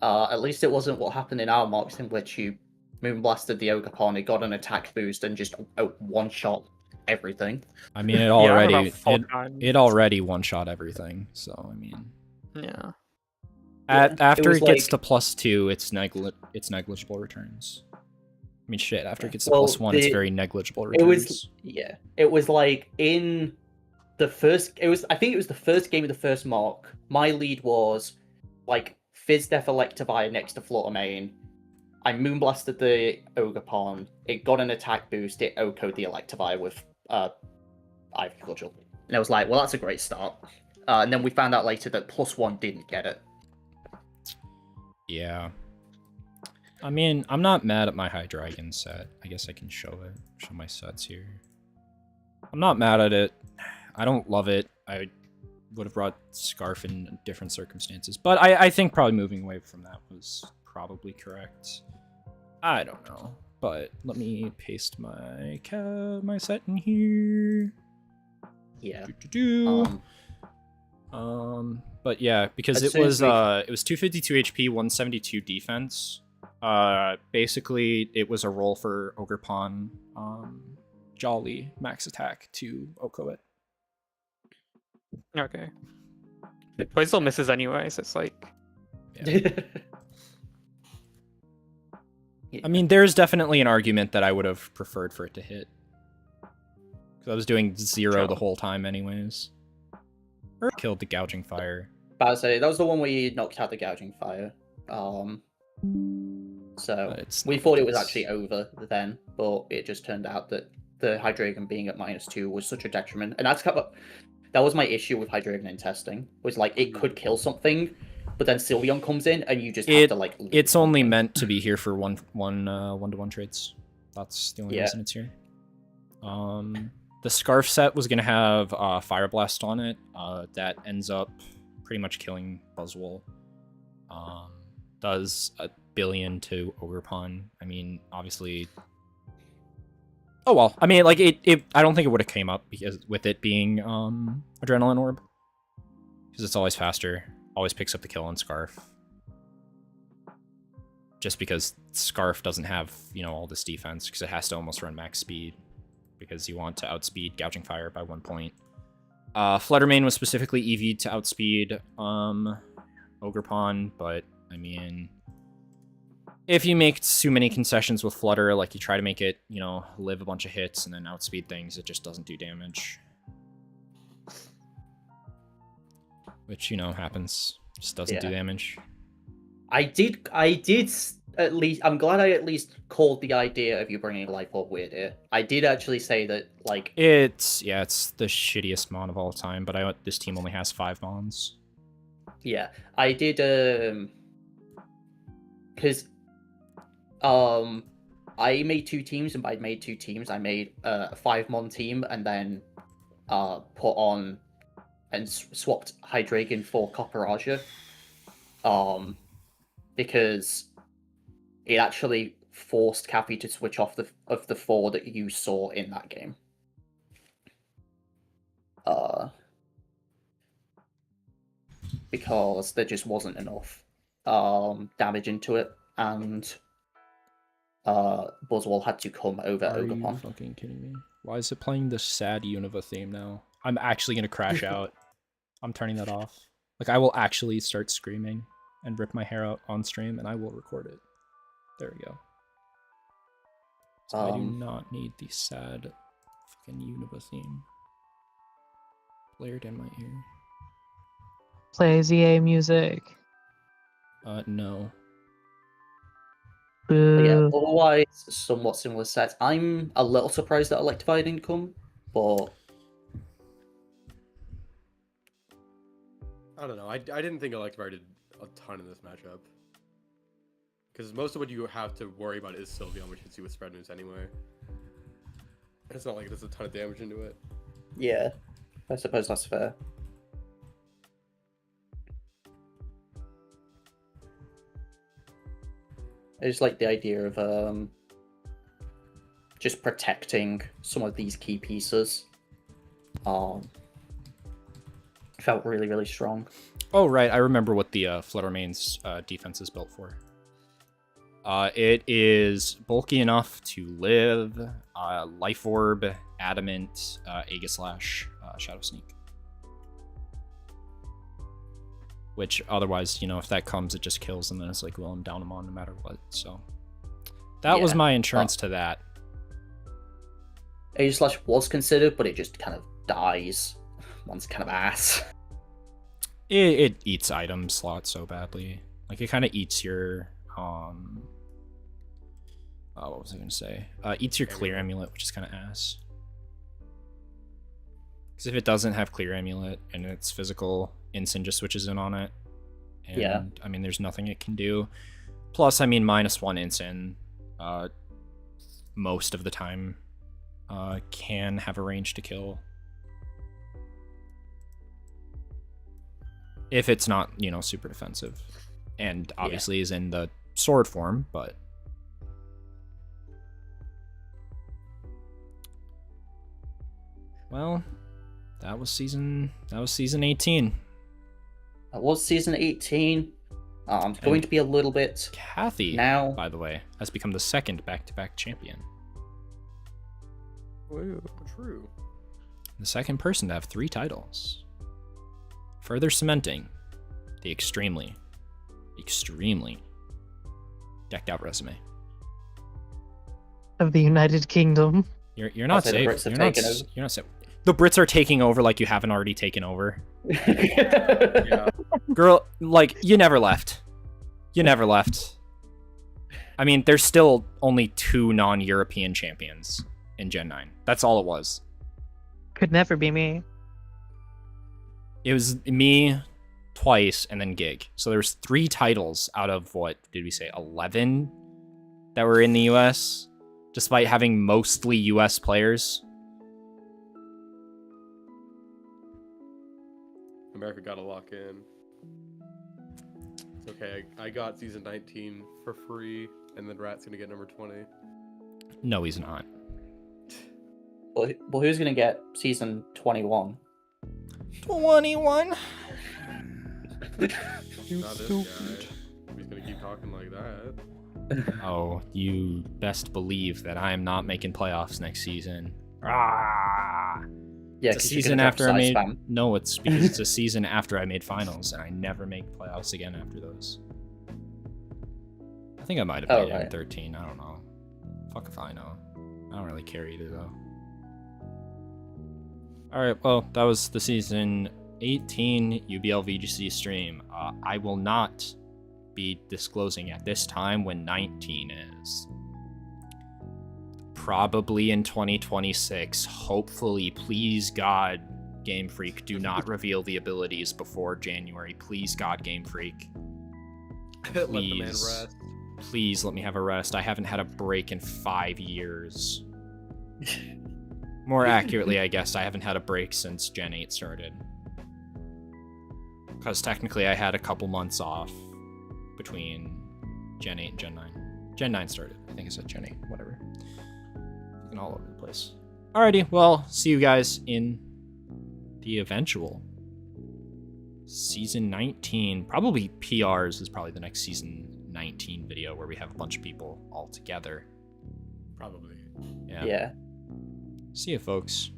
At least it wasn't what happened in our mocks, in which you moonblasted the Ogre Pawn, it got an attack boost, and just one-shot everything. I mean, it Yeah, I have already... about 4 times. It already one-shot everything, so, I mean... Yeah. After was it gets like- to +2, it's negligible returns. I mean, shit. After it gets to Well, +1, it's very negligible returns. It was It was like in the first. I think it was the first game of the first mock. My lead was like Fizz Death Electivire next to Flutter Main. I moonblasted the Ogre Pawn. It got an attack boost. It OHKO'd the Electivire with Ivy Cudgel. And I was like, well, that's a great start. And then we found out later that +1 didn't get it. Yeah. I mean, I'm not mad at my High Dragon set. I guess I can show it. Show my sets here. I'm not mad at it. I don't love it. I would have brought Scarf in different circumstances. But I think probably moving away from that was probably correct. I don't know. But let me paste my set in here. Yeah. But yeah, because As it soon was as we- 252 HP, 172 defense. Basically it was a roll for Ogre Pawn, Jolly max attack to OHKO it. Okay. But it still misses anyway, so it's like... Yeah. I mean, there's definitely an argument that I would have preferred for it to hit. Because I was doing 0 the whole time anyways. Or killed the Gouging Fire. But I say that was the one where you knocked out the Gouging Fire. So It's we not thought it the was case. actually over then, but it just turned out that the Hydreigon being at -2 was such a detriment. And that was my issue with Hydreigon in testing. Was like it could kill something, but then Sylveon comes in and you just have to like. It's only meant to be here for one-to-one trades. That's the only Yeah. reason it's here. The Scarf set was gonna have Fire Blast on it. That ends up pretty much killing Buzzwole. Does 1 billion to Ogre Pawn. I mean, obviously. Oh well. I mean, like it. I don't think it would have came up because with it being Adrenaline Orb, because it's always faster. Always picks up the kill on Scarf. Just because Scarf doesn't have, all this defense, because it has to almost run max speed, because you want to outspeed Gouging Fire by 1 point. Fluttermane was specifically EV'd to outspeed Ogre Pawn, but, I mean, if you make too many concessions with Flutter, like you try to make it, live a bunch of hits and then outspeed things, it just doesn't do damage. Which, happens. Just doesn't do damage. I did at least. I'm glad I at least called the idea of you bringing Life Orb Weird here. I did actually say that, like. It's the shittiest mon of all time, but this team only has 5 mons. Yeah, I did. Because I made 2 teams, and by made 2 teams, I made a 5-mon team, and then put on and swapped Hydreigon for Copperaja. Because it actually forced Cathy to switch off of the 4 that you saw in that game. Because there just wasn't enough damage into it, and Buzzwole had to come over Are you Ogre fucking kidding me? Why is it playing the sad Unova theme now? I'm actually gonna crash out. I'm turning that off. Like, I will actually start screaming and rip my hair out on stream, and I will record it. There we go. So I do not need the sad fucking Uniba theme blared in my ear. Play ZA music. No. But yeah, Boo. otherwise, somewhat similar sets. I'm a little surprised that Electivire didn't come, but I don't know. I didn't think Electivire did a ton in this matchup. Because most of what you have to worry about is Sylveon, which hits you with spread moves anyway. It's not like there's a ton of damage into it. yeah, I suppose that's fair. I just like the idea of just protecting some of these key pieces. Felt really, really strong. Oh, right. I remember what the Fluttermane's defense is built for. It is bulky enough to live, Life Orb, Adamant, Aegislash, Shadow Sneak. Which otherwise, you know, if that comes, it just kills, and then it's like, well, I'm down them on no matter what. So that was Yeah. my insurance to that. Aegislash was considered, but it just kind of dies once kind of ass. It eats item slots so badly. Like, it kind of eats your what was I gonna say? Eats your clear amulet, which is kind of ass. Because if it doesn't have clear amulet and its physical, Incin just switches in on it. And, Yeah. I mean, there's nothing it can do. Plus, I mean, -1 Incin, most of the time, can have a range to kill. If it's not, you know, super defensive. And obviously is in the sword form, but... Well, that was season 18. That was season 18. I'm going to be a little bit Cathy, now. by the way, has become the second back-to-back champion. Woo, true. The second person to have 3 titles. Further cementing the extremely decked out resume. Of the United Kingdom. You're not say the safe. Brits have You're not, taken over. you're not safe. The Brits are taking over like you haven't already taken over. Yeah. Girl, like, you never left. You never left. I mean, there's still only 2 non-European champions in Gen 9. That's all it was. Could never be me. It was me twice and then Gig. So there was 3 titles out of, what did we say, 11 that were in the US, despite having mostly US players. America got to lock in. It's okay. I got season 19 for free, and then Rat's gonna get number 20. No, he's not. Well, who's going to get season 21? 21? Not this guy. He's gonna keep talking like that. Oh, you best believe that I am not making playoffs next season. Ah! Yeah, It's a 'cause you're season gonna after I size made... spam. No, it's because it's a season after I made finals, and I never make playoffs again after those. I think I might have Oh, made it in right. 13. I don't know. Fuck if I know. I don't really care either, though. Alright, well, that was the season 18 UBLVGC stream. I will not be disclosing at this time when 19 is. Probably in 2026. Hopefully, please God, Game Freak, do not reveal the abilities before January. Please God, Game Freak. Let the man Please. rest. Please let me have a rest. I haven't had a break in 5 years. More accurately, I guess, I haven't had a break since Gen 8 started. Because technically I had a couple months off between Gen 8 and Gen 9. Gen 9 started. I think I said Gen 8. Whatever. Looking all over the place. Alrighty, well, see you guys in the eventual Season 19. Probably PRs is probably the next Season 19 video where we have a bunch of people all together. Probably. Yeah. Yeah. See you, folks.